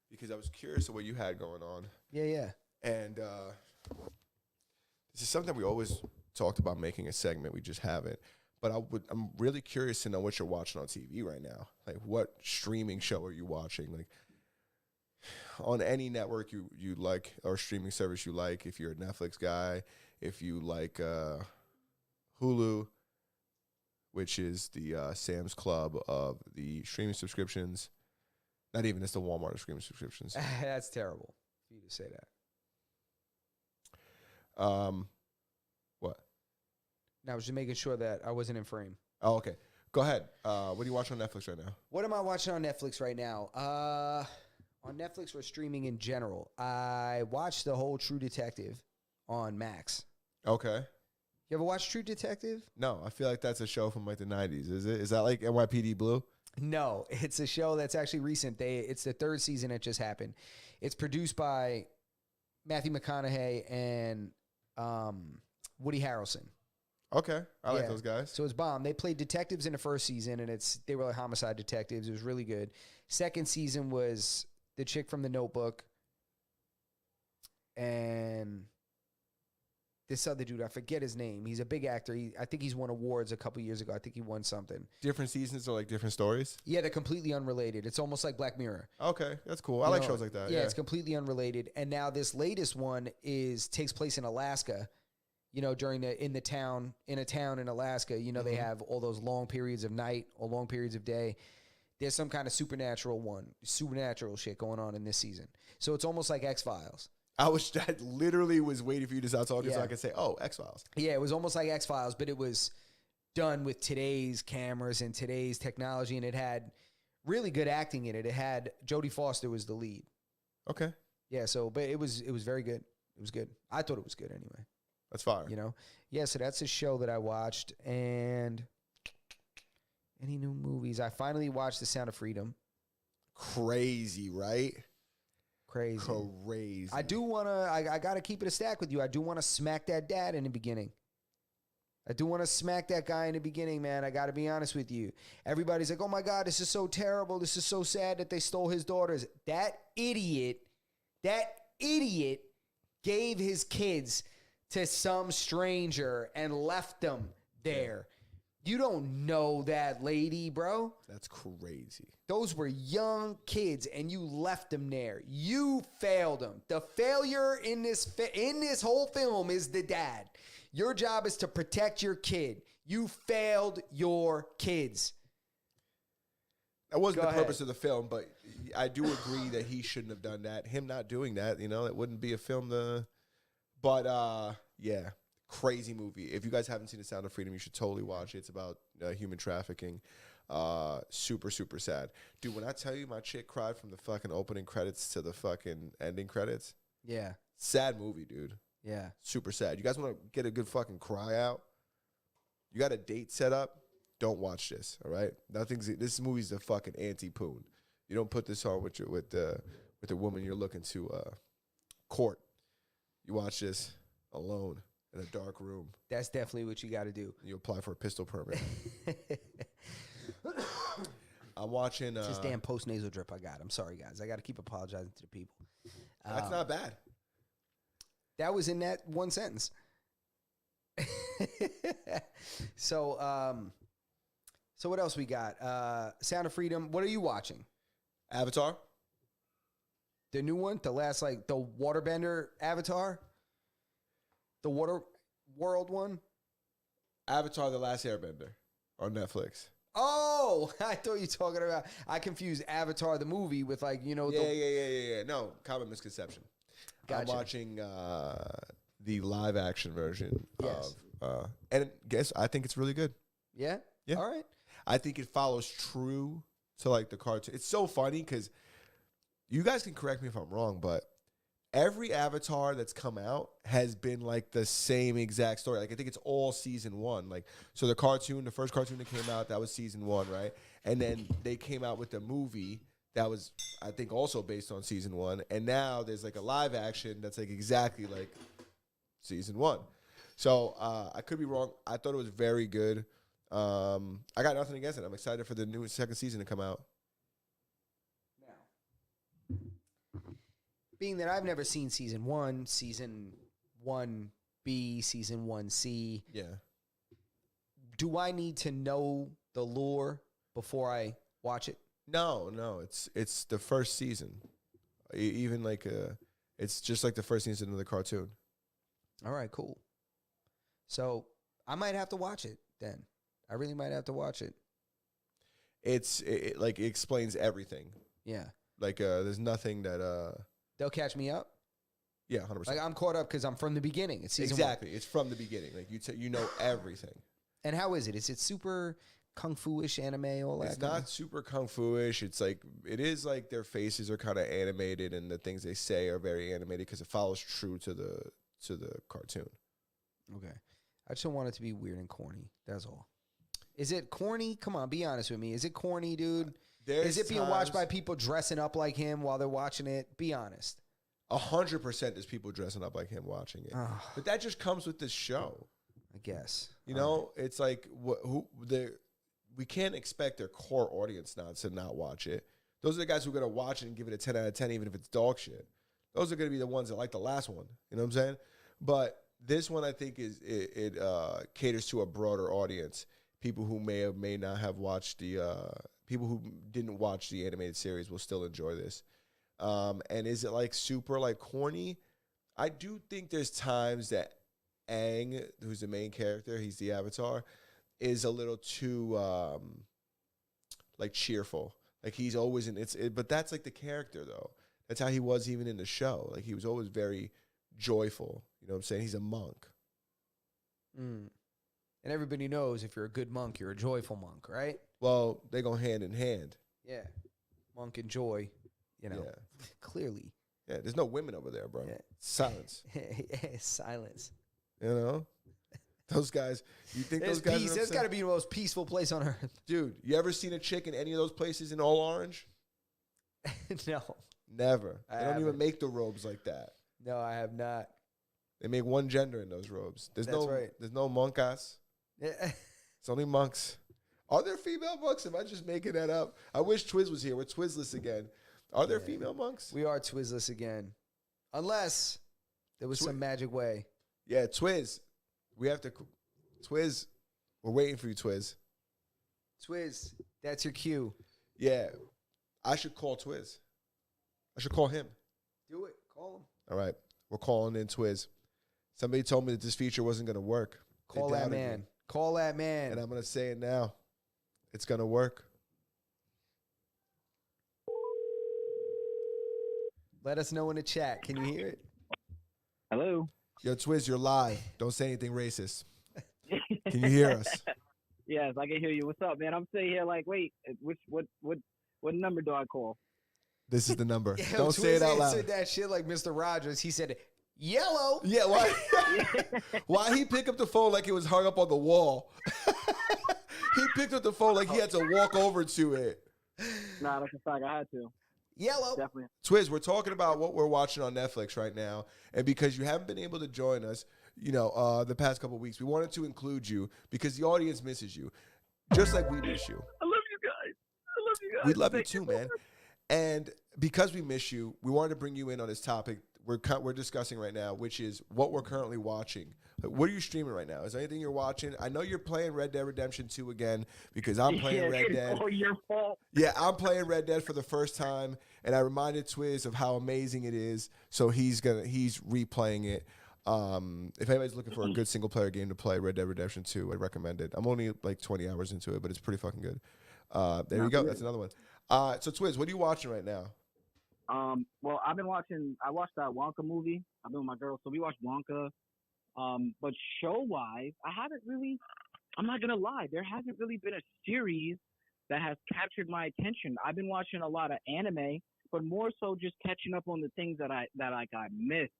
because I was curious of what you had going on. Yeah. And this is something we always talked about making a segment. We just haven't. But I'm really curious to know what you're watching on TV right now. Like, what streaming show are you watching? Like, on any network you like or streaming service you like, if you're a Netflix guy, if you like Hulu, which is the Sam's Club of the streaming subscriptions. Not even, it's the Walmart of streaming subscriptions. That's terrible for you to say that. What? No, I was just making sure that I wasn't in frame. Oh, okay. Go ahead. What do you watch on Netflix right now? What am I watching on Netflix right now? On Netflix or streaming in general, I watched the whole True Detective on Max. Okay. You ever watch True Detective? No, I feel like that's a show from like the 90s. Is it? Is that like NYPD Blue? No, it's a show that's actually recent. It's the third season. It just happened. It's produced by Matthew McConaughey and Woody Harrelson. Okay, I like those guys. So it's bomb. They played detectives in the first season, and they were like homicide detectives. It was really good. Second season was the chick from The Notebook, and this other dude, I forget his name. He's a big actor. I think he's won awards a couple years ago. I think he won something. Different seasons or like different stories? Yeah, they're completely unrelated. It's almost like Black Mirror. Okay, that's cool. I like shows like that. Yeah, it's completely unrelated. And now this latest one takes place in Alaska. You know, in a town in Alaska. You know, they have all those long periods of night or long periods of day. There's some kind of supernatural shit going on in this season. So it's almost like X-Files. I literally was waiting for you to start talking so I could say, oh, X-Files. Yeah, it was almost like X-Files, but it was done with today's cameras and today's technology, and it had really good acting in it. It had Jodie Foster was the lead. Okay. Yeah, but it was very good. It was good. I thought it was good anyway. That's fire. You know? Yeah, so that's a show that I watched. And any new movies? I finally watched The Sound of Freedom. Crazy, right? Crazy. I do want to, I got to keep it a stack with you. I do want to smack that dad in the beginning. I do want to smack that guy in the beginning, man. I got to be honest with you. Everybody's like, oh my God, this is so terrible. This is so sad that they stole his daughters. That idiot gave his kids to some stranger and left them there. You don't know that lady, bro. That's crazy. Those were young kids, and you left them there. You failed them. The failure in this whole film is the dad. Your job is to protect your kid. You failed your kids. That wasn't the purpose of the film, but I do agree that he shouldn't have done that. Him not doing that, it wouldn't be a film But, yeah, crazy movie. If you guys haven't seen The Sound of Freedom, you should totally watch it. It's about human trafficking. Super, super sad. Dude, when I tell you my chick cried from the fucking opening credits to the fucking ending credits. Yeah. Sad movie, dude. Yeah. Super sad. You guys want to get a good fucking cry out? You got a date set up? Don't watch this, all right? This movie's the fucking anti-poon. You don't put this on with the woman you're looking to court. You watch this alone in a dark room. That's definitely what you got to do. You apply for a pistol permit. I'm watching. It's this damn post-nasal drip I got. I'm sorry, guys. I got to keep apologizing to the people. That's not bad. That was in that one sentence. So what else we got? Sound of Freedom. What are you watching? Avatar. The new one? The last, like, the waterbender Avatar? The water world one? Avatar: The Last Airbender on Netflix. Oh, I thought you were talking about, I confused Avatar the movie with, like, you know. Yeah. No, common misconception. Gotcha. I'm watching the live action version Yes. of, and I think it's really good. Yeah? Yeah. All right. I think it follows true to like the cartoon. It's so funny because you guys can correct me if I'm wrong, but every Avatar that's come out has been like the same exact story. Like I think it's all season one. Like so the first cartoon that came out, that was season one, right? And then they came out with the movie that was, I think, also based on season one. And now there's like a live action that's like exactly like season one. So I could be wrong. I thought it was very good. I got nothing against it. I'm excited for the new second season to come out. Now, being that I've never seen season 1B, season 1C, Yeah. do I need to know the lore before I watch it? No, it's the first season. Even like it's just like the first season of the cartoon. All right, cool. So I might have to watch it then. I really might have to watch it. It like it explains everything. Yeah. Like there's nothing that They'll catch me up. yeah, 100%. Like I'm caught up because I'm from the beginning. It's season exactly. It's from the beginning. Like you know everything. And how is it? Is it super kung fu-ish anime, all that? It's not super kung fu-ish. It is like their faces are kind of animated and the things they say are very animated because it follows true to the cartoon. Okay. I just don't want it to be weird and corny. That's all. Is it corny? Come on, be honest with me. Is it corny, dude? Is it being watched by people dressing up like him while they're watching it? Be honest. 100% there's people dressing up like him watching it. But that just comes with this show. I guess. You know, it's like we can't expect their core audience to not watch it. Those are the guys who are going to watch it and give it a 10 out of 10, even if it's dog shit. Those are going to be the ones that like the last one. You know what I'm saying? But this one, I think, it caters to a broader audience. People who may not have watched people who didn't watch the animated series will still enjoy this. And is it like super like corny? I do think there's times that Aang, who's the main character, he's the Avatar, is a little too like cheerful. Like he's always but that's like the character though. That's how he was even in the show. Like he was always very joyful. You know what I'm saying? He's a monk. Mm. And everybody knows if you're a good monk, you're a joyful monk, right? Well, they go hand in hand. Yeah. Monk and joy, you know, clearly. Yeah, there's no women over there, bro. Yeah. Silence. Silence. You know? Those guys, you think There's those guys peace. That's got to be the most peaceful place on earth. Dude, you ever seen a chick in any of those places in all orange? No. Never. I They don't even haven't. make the robes like that. No, I have not. They make one gender in those robes. There's no monkas. It's only monks. Are there female monks? Am I just making that up? I wish Twiz was here. We're Twizless again. Are there female monks? We are Twizzless again. Unless there was some magic way. Yeah, Twiz. We have to. Twiz. We're waiting for you, Twiz. Twiz, that's your cue. Yeah. I should call Twiz. I should call him. Do it. Call him. All right. We're calling in Twiz. Somebody told me that this feature wasn't going to work. Call that man. Me. Call that man. And I'm going to say it now. It's going to work. Let us know in the chat. Can you hear it? Hello. Yo, Twiz, you're live. Don't say anything racist. Can you hear us? Yes, I can hear you. What's up, man? I'm sitting here like, wait, what number do I call? This is the number. Yo, Don't say it out loud. Twiz answered that shit like Mr. Rogers. He said, yellow. Yeah, why? Why he pick up the phone like it was hung up on the wall? He picked up the phone like he had to walk over to it. Nah, that's a fact. I had to. Yellow. Definitely. Twiz, we're talking about what we're watching on Netflix right now, and because you haven't been able to join us, the past couple of weeks, we wanted to include you because the audience misses you, just like we miss you. I love you guys. I love you guys. We love you too, man. And because we miss you, we wanted to bring you in on this topic we're discussing right now, which is what we're currently watching. Like, what are you streaming right now? Is there anything you're watching? I know you're playing Red Dead Redemption 2 again because I'm playing Red Dead. It's all your fault. Yeah, I'm playing Red Dead for the first time, and I reminded Twiz of how amazing it is. So he's replaying it. If anybody's looking for a good single player game to play, Red Dead Redemption 2, I recommend it. I'm only like 20 hours into it, but it's pretty fucking good. There you go. That's another one. So Twiz, what are you watching right now? Well, I watched that Wonka movie. I've been with my girl, so we watched Wonka. But show-wise, I'm not gonna lie, there hasn't really been a series that has captured my attention. I've been watching a lot of anime, but more so just catching up on the things that I missed,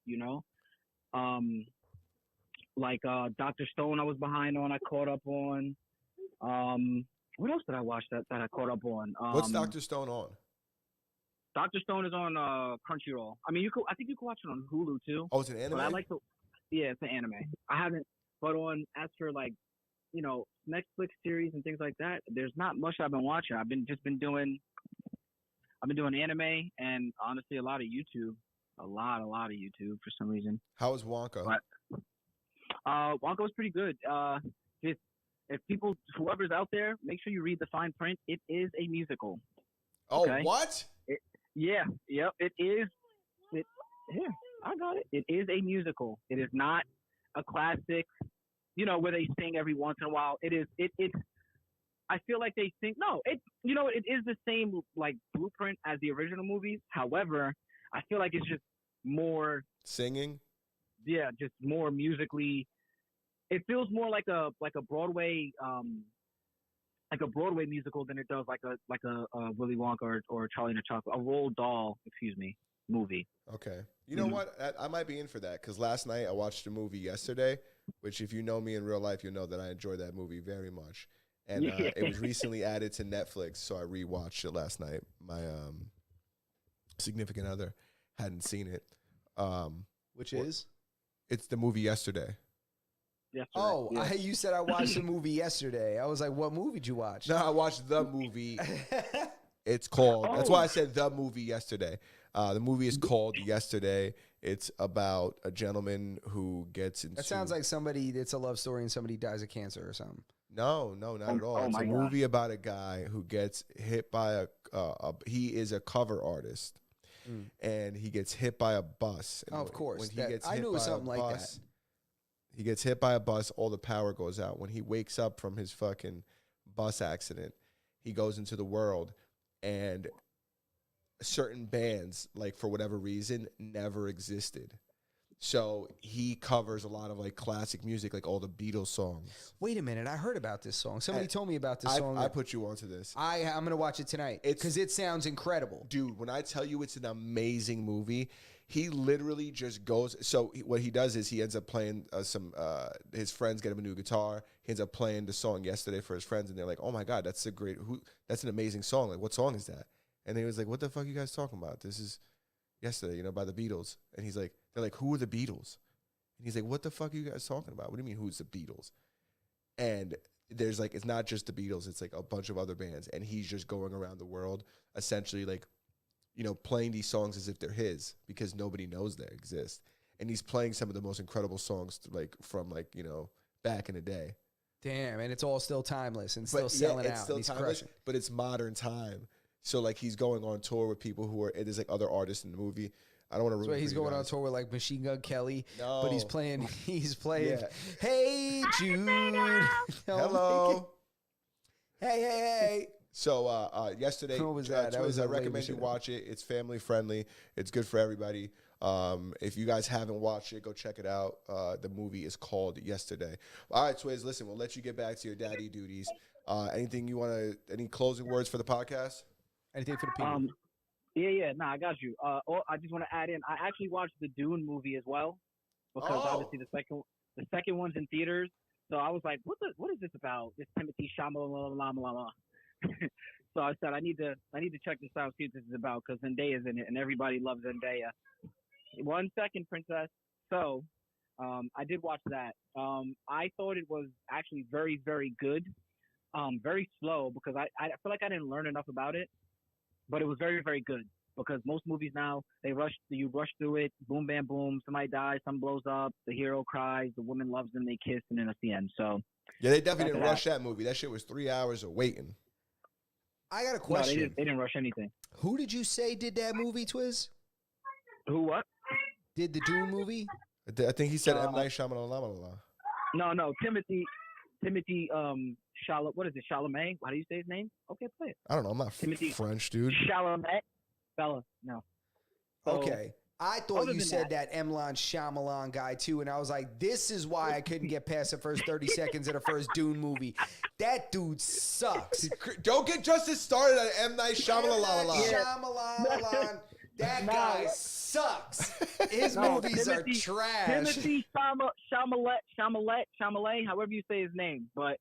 like Dr. Stone I was behind on, I caught up on. What else did I watch that I caught up on? What's Dr. Stone on? Dr. Stone is on Crunchyroll. I mean, I think you can watch it on Hulu too. Oh, it's an anime? But it's an anime. I haven't, but as for Netflix series and things like that, there's not much I've been watching. I've been doing anime and honestly a lot of YouTube. A lot of YouTube for some reason. How was Wonka? But, Wonka was pretty good. If whoever's out there, make sure you read the fine print. It is a musical. Oh, okay? What? It is. I got it. It is a musical. It is not a classic, where they sing every once in a while. It's. I feel like they think it is the same blueprint as the original movies. However, I feel like it's just more singing. Yeah, just more musically. It feels more like a Broadway musical than it does like a Willy Wonka or Charlie and the Chocolate, a Roald Dahl, movie. Okay. You know what? I might be in for that because last night I watched a movie yesterday, which if you know me in real life, you'll know that I enjoy that movie very much. And it was recently added to Netflix, so I rewatched it last night. My significant other hadn't seen it. Which is? It's the movie Yesterday. Oh, yeah. You said I watched the movie yesterday. I was like, what movie did you watch? No, I watched the movie. It's called, that's why I said the movie Yesterday. The movie is called Yesterday. It's about a gentleman who gets into... That sounds like it's a love story and somebody dies of cancer or something. No, not at all. It's a movie about a guy who gets hit by he is a cover artist. And he gets hit by a bus. And of course. When he gets I hit knew it was by something a like bus, that. He gets hit by a bus, all the power goes out. When he wakes up from his fucking bus accident, he goes into the world, and certain bands, for whatever reason, never existed. So he covers a lot of classic music, all the Beatles songs. Wait a minute, I heard about this song. Somebody told me about this song. I put you onto this. I'm gonna watch it tonight because it sounds incredible, dude. When I tell you it's an amazing movie, he literally just goes. So what he does is he ends up playing his friends get him a new guitar. He ends up playing the song Yesterday for his friends, and they're like, "Oh my god, that's an amazing song. What song is that?" And he was like, "What the fuck are you guys talking about? This is Yesterday, by the Beatles." And he's like, they're like, "Who are the Beatles?" And he's like, "What the fuck are you guys talking about? What do you mean, who's the Beatles?" And there's it's not just the Beatles, it's a bunch of other bands. And he's just going around the world, essentially playing these songs as if they're his because nobody knows they exist. And he's playing some of the most incredible songs from back in the day. Damn, and it's all still timeless and still selling it's out. Still timeless, but it's modern time. So he's going on tour with people who are there's other artists in the movie. I don't want to ruin it. So he's going on tour with Machine Gun Kelly, no. But he's playing yeah. Hey Jude. Hello. Hey. So yesterday, what was that? I recommend you watch it. It's family friendly. It's good for everybody. If you guys haven't watched it, go check it out. The movie is called Yesterday. All right, Twiz, listen, we'll let you get back to your daddy duties. Anything you any closing words for the podcast? Anything for the people? Nah, I got you. I just want to add in, I actually watched the Dune movie as well because obviously the second one's in theaters. So I was like, what is this about? This Timothy Chalamet, blah, blah, blah, blah. So I said I need to check this out, see what this is about, because Zendaya's in it, and everybody loves Zendaya. 1 second, princess. So, I did watch that. I thought it was actually very, very good. Very slow because I feel like I didn't learn enough about it, but it was very, very good. Because most movies now, you rush through it, boom, bam, boom, somebody dies, some blows up, the hero cries, the woman loves them, they kiss, and then it's the end. So yeah, they definitely didn't rush that movie. That shit was 3 hours of waiting. I got a question. No, they didn't rush anything. Who did you say did that movie, Twiz? Who what? Did the Dune movie? I think he said M. Night Shyamalan. No, Timothy what is it, Chalamet? How do you say his name? Okay, play it. I don't know. I'm not Timothy French, dude. Chalamet. Bella, no. So, okay. I thought you said that M. Night Shyamalan guy too, and I was like, this is why I couldn't get past the first 30 seconds of the first Dune movie. That dude sucks. Don't get Justice started on M. Night Shyamalan. Shyamalan. That guy sucks. His movies are trash. Timothy Chalamet, however you say his name. But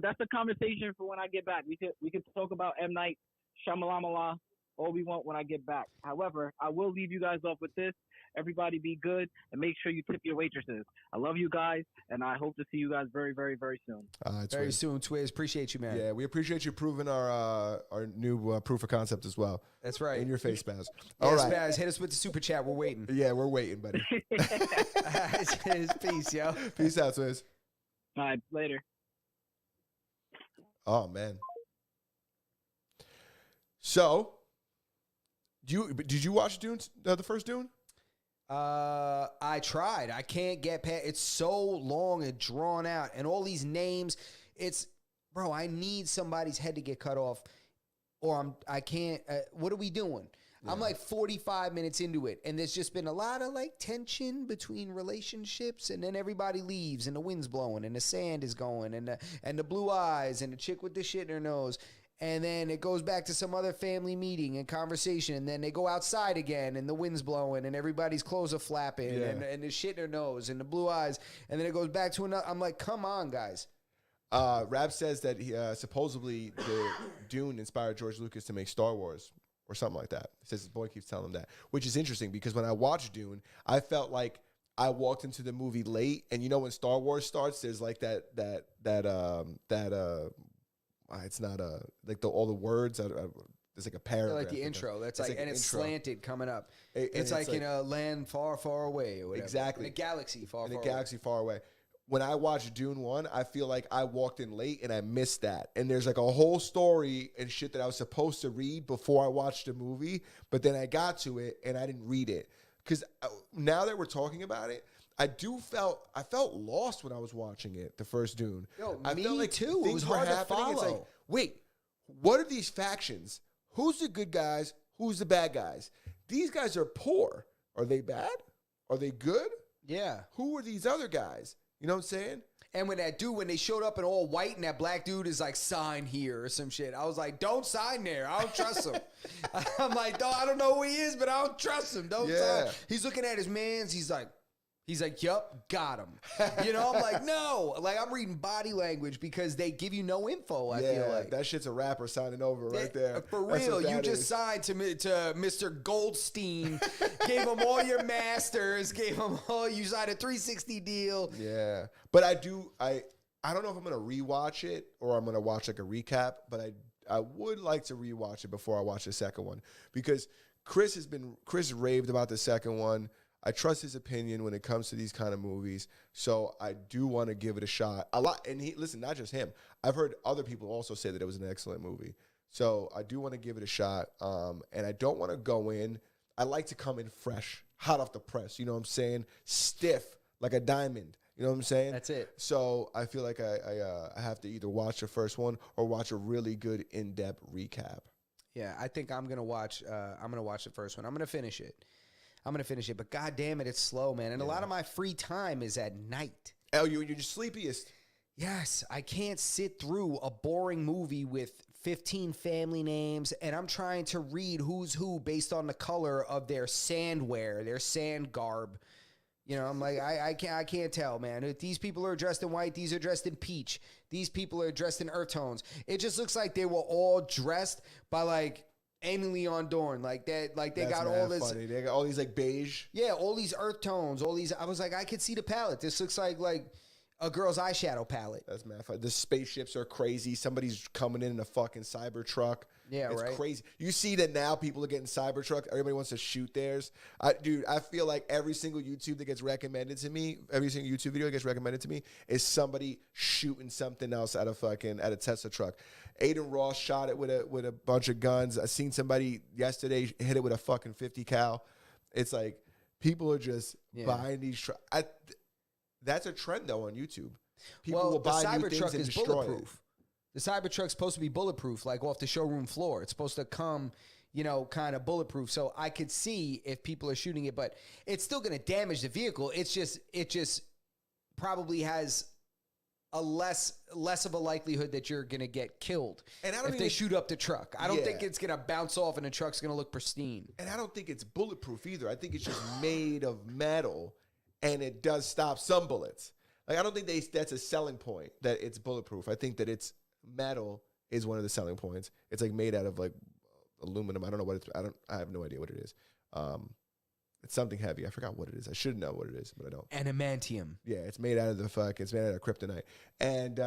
that's a conversation for when I get back. We could talk about M. Night Shyamalan all we want when I get back. However, I will leave you guys off with this. Everybody be good and make sure you tip your waitresses. I love you guys, and I hope to see you guys very, very, very soon. Very soon, Twiz. Appreciate you, man. Yeah, we appreciate you proving our new proof of concept as well. That's right. In your face, Spaz. All right. Spaz, hit us with the super chat. We're waiting. Yeah, we're waiting, buddy. Peace, yo. Peace out, Twiz. All right, later. Oh, man. So, did you watch Dune, the first Dune? I tried. I can't get past. It's so long and drawn out, and all these names. Bro. I need somebody's head to get cut off, or I can't. What are we doing? Yeah. I'm like 45 minutes into it, and there's just been a lot of like tension between relationships, and then everybody leaves, and the wind's blowing, and the sand is going, and the blue eyes, and the chick with the shit in her nose. And then it goes back to some other family meeting and conversation. And then they go outside again and the wind's blowing and everybody's clothes are flapping and the shit in their nose and the blue eyes. And then it goes back to another. I'm like, come on, guys. Rab says that he, supposedly the Dune inspired George Lucas to make Star Wars or something like that. He says his boy keeps telling him that, which is interesting because when I watched Dune, I felt like I walked into the movie late. And you know, when Star Wars starts, there's like it's not all the words. There's like a paragraph. Like the intro. That's like, and it's slanted coming up. It's like in a land far, far away or whatever. Exactly. In a galaxy far, far away. Galaxy far away. When I watched Dune 1, I feel like I walked in late and I missed that. And there's like a whole story and shit that I was supposed to read before I watched the movie, but then I got to it and I didn't read it. Because now that we're talking about it, I felt lost when I was watching it, the first Dune. Yo, I felt like too. It was hard to follow. It's like, wait, what are these factions? Who's the good guys? Who's the bad guys? These guys are poor. Are they bad? Are they good? Yeah. Who are these other guys? You know what I'm saying? And when they showed up in all white and that black dude is like, sign here or some shit. I was like, don't sign there. I don't trust him. I'm like, I don't know who he is, but I don't trust him. Don't sign. He's looking at his mans. He's like, yup, got him. You know, I'm like, no. Like, I'm reading body language because they give you no info, I feel like. That shit's a rapper signing over right there. For real, you just signed to Mr. Goldstein, gave him all your masters, you signed a 360 deal. Yeah. But I don't know if I'm going to rewatch it or I'm going to watch like a recap, but I would like to rewatch it before I watch the second one because Chris raved about the second one. I trust his opinion when it comes to these kind of movies, so I do want to give it a shot. A lot, and listen, not just him. I've heard other people also say that it was an excellent movie, so I do want to give it a shot. And I don't want to go in. I like to come in fresh, hot off the press. You know what I'm saying? Stiff like a diamond. You know what I'm saying? That's it. So I feel like I have to either watch the first one or watch a really good in-depth recap. Yeah, I think I'm gonna watch. I'm gonna watch the first one. I'm gonna finish it. But god damn it, it's slow, man. And a lot of my free time is at night. Oh, you're just sleepiest. Yes, I can't sit through a boring movie with 15 family names, and I'm trying to read who's who based on the color of their sandwear, their sand garb. You know, I'm like, I can't tell, man. If these people are dressed in white, these are dressed in peach. These people are dressed in earth tones. It just looks like they were all dressed by like Amy Leon Dorn. Like that, like they That's got all this. funny. They got all these like beige. Yeah, all these earth tones, all these. I was like, I could see the palette. This looks like a girl's eyeshadow palette. That's mad funny. The spaceships are crazy. Somebody's coming in a fucking Cybertruck. Yeah, it's right. crazy. You see that now people are getting Cybertruck. Everybody wants to shoot theirs. Dude, I feel like every single YouTube that gets recommended to me, every single YouTube video that gets recommended to me is somebody shooting something else at a Tesla truck. Aiden Ross shot it with a bunch of guns. I seen somebody yesterday hit it with a fucking 50 cal. It's like people are just buying these trucks. That's a trend though on YouTube. People will buy new things and destroy it. The Cybertruck's supposed to be bulletproof, like off the showroom floor. It's supposed to come, you know, kind of bulletproof. So I could see if people are shooting it, but it's still going to damage the vehicle. It just probably has a less of a likelihood that you're going to get killed if they shoot up the truck. I don't think it's going to bounce off and the truck's going to look pristine. And I don't think it's bulletproof either. I think it's just made of metal, and it does stop some bullets. Like I don't think that's a selling point that it's bulletproof. I think that it's metal is one of the selling points. It's like made out of like aluminum. I don't know what it's. I have no idea what it is. It's something heavy. I forgot what it is. I should know what it is, but I don't. Adamantium. Yeah, it's made out of it's made out of kryptonite, and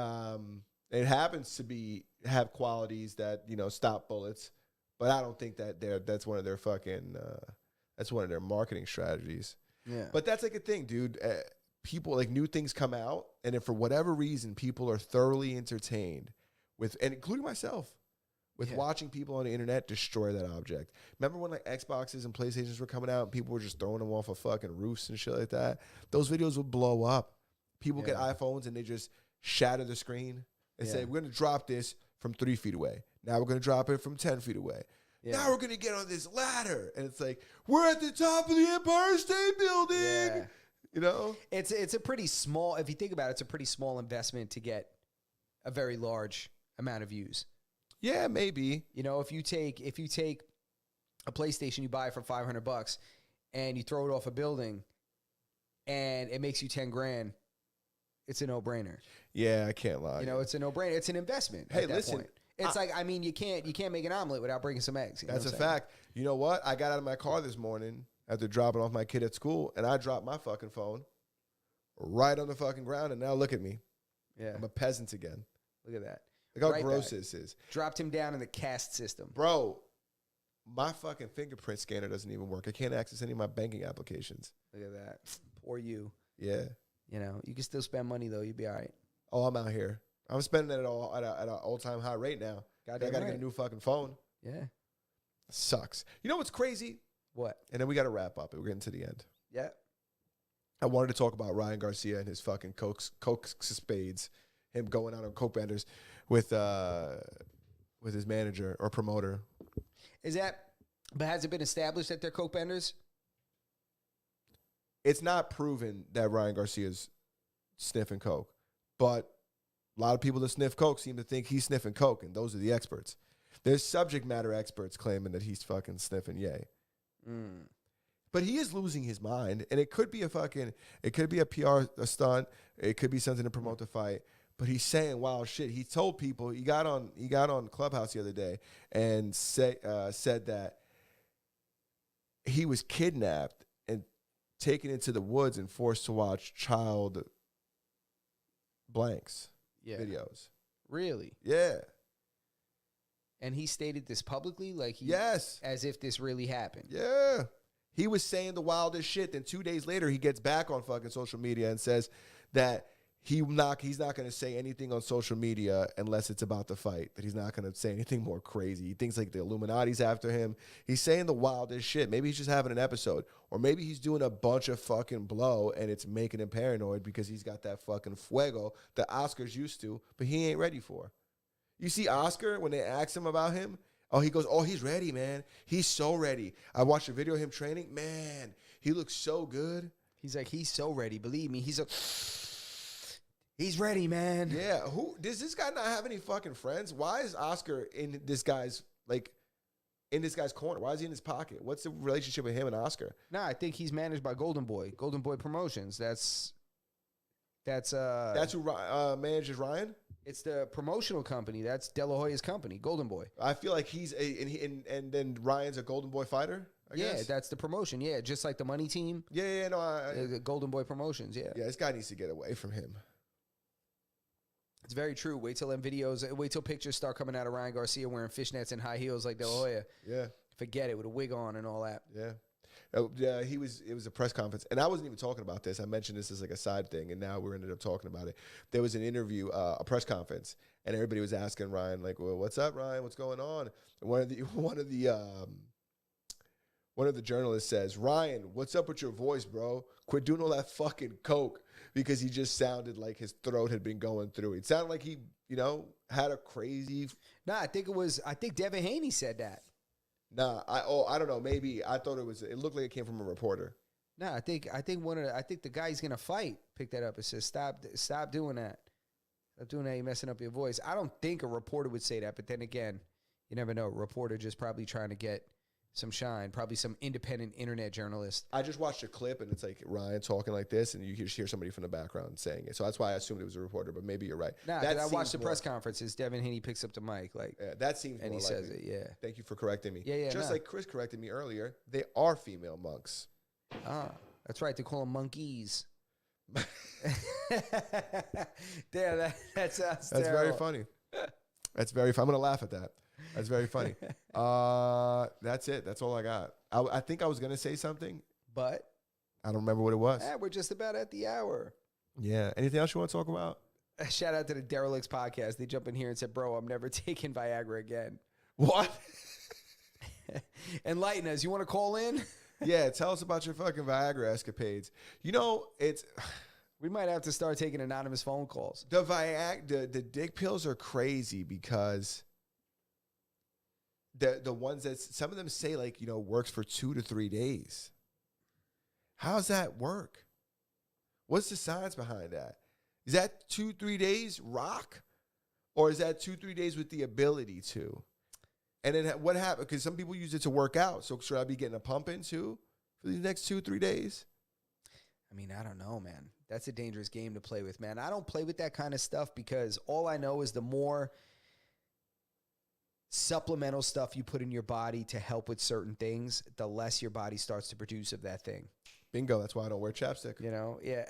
it happens to have qualities that stop bullets. But I don't think that's one of their that's one of their marketing strategies. Yeah. But that's like a thing, dude. People like new things come out, and if for whatever reason people are thoroughly entertained with, and including myself, with watching people on the internet destroy that object. Remember when like Xboxes and PlayStations were coming out and people were just throwing them off of fucking roofs and shit like that? Those videos would blow up. People get iPhones and they just shatter the screen and say, we're going to drop this from 3 feet away. Now we're going to drop it from 10 feet away. Yeah. Now we're going to get on this ladder. And it's like, we're at the top of the Empire State Building. Yeah. You know? It's a pretty small, if you think about it, it's a pretty small investment to get a very large amount of views. Yeah, maybe. You know, if you take a PlayStation you buy for $500 and you throw it off a building and it makes you 10 grand, it's a no-brainer. Yeah, I can't lie. You know, it's a no-brainer. It's an investment. Hey, at that listen. Point. It's you can't make an omelet without breaking some eggs. That's a fact. You know what? I got out of my car this morning after dropping off my kid at school, and I dropped my fucking phone right on the fucking ground, and now look at me. Yeah. I'm a peasant again. Look at that. Look how gross this is. Dropped him down in the caste system. Bro, my fucking fingerprint scanner doesn't even work. I can't access any of my banking applications. Look at that. Poor you. Yeah. You know, you can still spend money, though. You'll be all right. Oh, I'm out here. I'm spending it all at an all-time high rate now. I got to get a new fucking phone. Yeah. Sucks. You know what's crazy? What? And then we got to wrap up. We're getting to the end. Yeah. I wanted to talk about Ryan Garcia and his fucking coke spades. Him going out on coke benders with his manager or promoter. But has it been established that they're coke benders? It's not proven that Ryan Garcia's sniffing coke, but a lot of people that sniff coke seem to think he's sniffing coke, and those are the experts. There's subject matter experts claiming that he's fucking sniffing yay. But he is losing his mind, and it could be a PR stunt. It could be something to promote the fight. But he's saying wild shit. He told people, he got on Clubhouse the other day and said that he was kidnapped and taken into the woods and forced to watch child blanks videos. Really? Yeah. And he stated this publicly? Yes. As if this really happened. Yeah. He was saying the wildest shit. Then 2 days later, he gets back on fucking social media and says that he's not going to say anything on social media unless it's about the fight, that he's not going to say anything more crazy. He thinks like the Illuminati's after him. He's saying the wildest shit. Maybe he's just having an episode. Or maybe he's doing a bunch of fucking blow and it's making him paranoid because he's got that fucking fuego that Oscar's used to, but he ain't ready for. You see Oscar, when they ask him about him, he goes, he's ready, man. He's so ready. I watched a video of him training. Man, he looks so good. He's like, he's so ready. Believe me, he's ready, man. Yeah. Does this guy not have any fucking friends? Why is Oscar in this guy's, like, in this guy's corner? Why is he in his pocket? What's the relationship with him and Oscar? No, I think he's managed by Golden Boy Promotions. That's who manages Ryan. It's the promotional company. That's De La Hoya's company, Golden Boy. I feel like he's and then Ryan's a Golden Boy fighter. I guess. That's the promotion. Yeah, just like the Money Team. Yeah. No, The Golden Boy Promotions. Yeah. Yeah, this guy needs to get away from him. It's very true. Wait till pictures start coming out of Ryan Garcia wearing fishnets and high heels like De La Hoya. Yeah. Forget it, with a wig on and all that. Yeah. Yeah, it was a press conference, and I wasn't even talking about this. I mentioned this as like a side thing, and now we ended up talking about it. There was an interview, a press conference, and everybody was asking Ryan, like, "Well, what's up, Ryan? What's going on?" And one of the journalists says, "Ryan, what's up with your voice, bro? Quit doing all that fucking coke," because he just sounded like his throat had been going through. It sounded like he, had a crazy. I think Devin Haney said that. Nah, I don't know. Maybe I thought it looked like it came from a reporter. No, I think the guy he's gonna fight picked that up and says, stop doing that. Stop doing that, you're messing up your voice. I don't think a reporter would say that, but then again, you never know. A reporter just probably trying to get some shine, probably some independent internet journalist. I just watched a clip and it's like Ryan talking like this, and you just hear somebody from the background saying it. So that's why I assumed it was a reporter, but maybe you're right. Nah, I watched the press conferences. Devin Haney picks up the mic, that seems, and more he likely. says it. Yeah. Thank you for correcting me. Yeah. Just like Chris corrected me earlier, they are female monks. Ah, that's right. They call them monkeys. Damn, that sounds That's terrible. very funny. That's very funny. I'm gonna laugh at that. That's very funny. That's it. That's all I got. I think I was going to say something, but I don't remember what it was. We're just about at the hour. Yeah. Anything else you want to talk about? Shout out to the Derelicts podcast. They jump in here and said, "Bro, I'm never taking Viagra again." What? Enlighten us. You want to call in? Yeah. Tell us about your fucking Viagra escapades. We might have to start taking anonymous phone calls. The dick pills are crazy because the ones that some of them say works for 2 to 3 days. How's that work? What's the science behind that? Is that 2-3 days rock, or is that 2-3 days with the ability to? And then what happened? Because some people use it to work out. So should I be getting a pump in too for these next 2-3 days? I mean, I don't know, man. That's a dangerous game to play with, man. I don't play with that kind of stuff because all I know is the more supplemental stuff you put in your body to help with certain things, the less your body starts to produce of that thing. Bingo. That's why I don't wear chapstick. Yeah.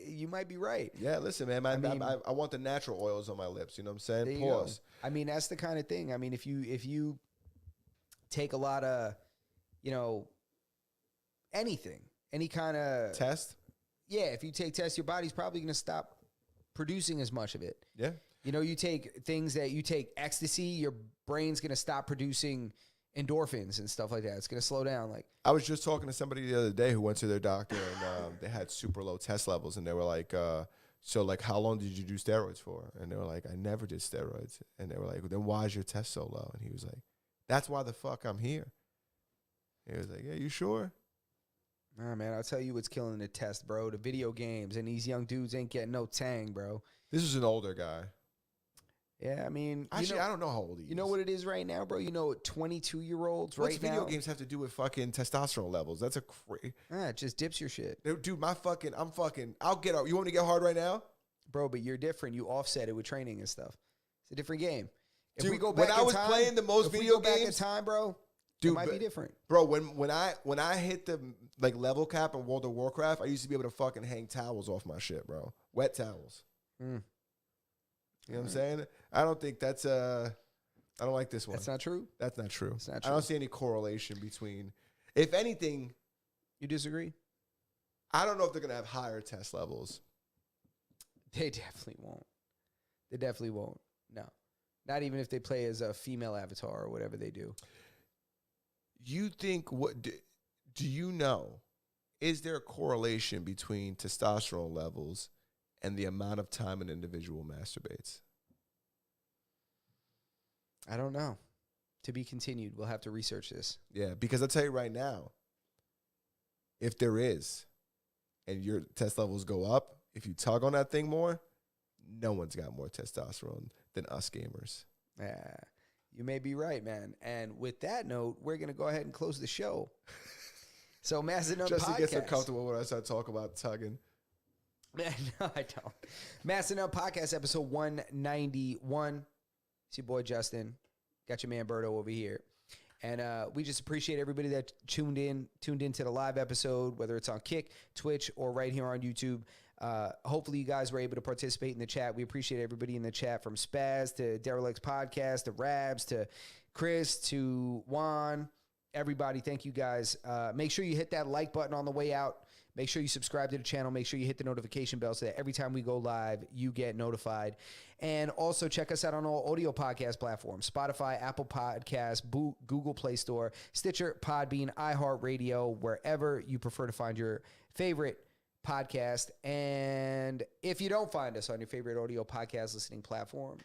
You might be right. Yeah, listen, man. I want the natural oils on my lips. You know what I'm saying? Pause. I mean, that's the kind of thing. I mean, if you take a lot of, anything, any kind of test. Yeah, if you take tests, your body's probably going to stop producing as much of it. Yeah. You take things that you take ecstasy, your brain's going to stop producing endorphins and stuff like that. It's going to slow down. I was just talking to somebody the other day who went to their doctor and they had super low test levels, and they were like, so how long did you do steroids for? And they were like, I never did steroids. And they were like, well, then why is your test so low? And he was like, that's why the fuck I'm here. He was like, yeah, you sure? Nah, man, I'll tell you what's killing the test, bro. The video games, and these young dudes ain't getting no tang, bro. This is an older guy. Yeah, I mean, actually, I don't know how old he is. You know what it is right now, bro? 22-year-olds right now. What's video games have to do with fucking testosterone levels? That's a crazy. It just dips your shit. Dude, I'll get out. You want me to get hard right now? Bro, but you're different. You offset it with training and stuff. It's a different game. If Dude, we go back when I was playing the most video games, back in time, bro, dude, it might be different. Bro, when I hit the level cap in World of Warcraft, I used to be able to fucking hang towels off my shit, bro. Wet towels. You know what I'm saying? I don't think that's I don't like this one. That's not true? That's not true. It's not true. I don't see any correlation between, if anything. You disagree? I don't know if they're going to have higher test levels. They definitely won't. They definitely won't. No. Not even if they play as a female avatar or whatever they do. You think, do you know, is there a correlation between testosterone levels and the amount of time an individual masturbates? I don't know. To be continued. We'll have to research this. Yeah, because I'll tell you right now, if there is, and your test levels go up, if you tug on that thing more, no one's got more testosterone than us gamers. Yeah. You may be right, man. And with that note, we're going to go ahead and close the show. So, Macedon Podcast. Just to get so comfortable when I start talking about tugging. No, I don't. Macedon Podcast, episode 191. It's your boy, Justin. Got your man, Berto, over here. And we just appreciate everybody that tuned into the live episode, whether it's on Kick, Twitch, or right here on YouTube. Hopefully you guys were able to participate in the chat. We appreciate everybody in the chat, from Spaz to Derelict's Podcast to Rabs to Chris to Juan. Everybody, thank you guys. Make sure you hit that like button on the way out. Make sure you subscribe to the channel. Make sure you hit the notification bell so that every time we go live, you get notified. And also check us out on all audio podcast platforms: Spotify, Apple Podcasts, Google Play Store, Stitcher, Podbean, iHeartRadio, wherever you prefer to find your favorite podcast. And if you don't find us on your favorite audio podcast listening platform,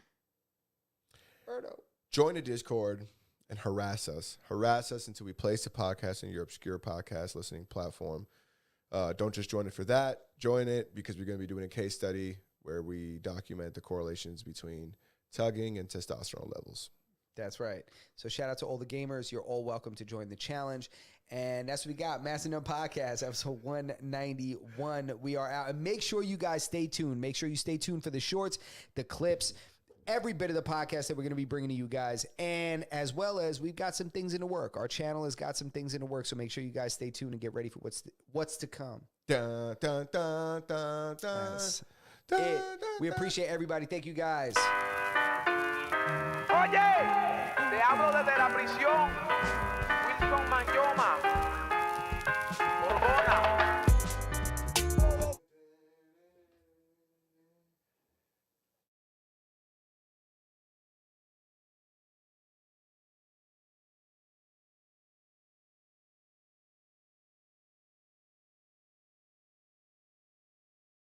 Berto, join the Discord and harass us. Harass us until we place the podcast in your obscure podcast listening platform. Don't just join it for that. Join it because we're going to be doing a case study where we document the correlations between tugging and testosterone levels. That's right. So shout out to all the gamers. You're all welcome to join the challenge. And that's what we got. Macedon Podcast, episode 191. We are out. And make sure you guys stay tuned. Make sure you stay tuned for the shorts, the clips, every bit of the podcast that we're going to be bringing to you guys. And as well as we've got some things in the work. Our channel has got some things in the work. So make sure you guys stay tuned and get ready for what's to come. Dun, dun, dun, dun, dun. We appreciate everybody. Thank you guys. Oye, te hablo desde la prisión. Wilson Manyoma. Orgona.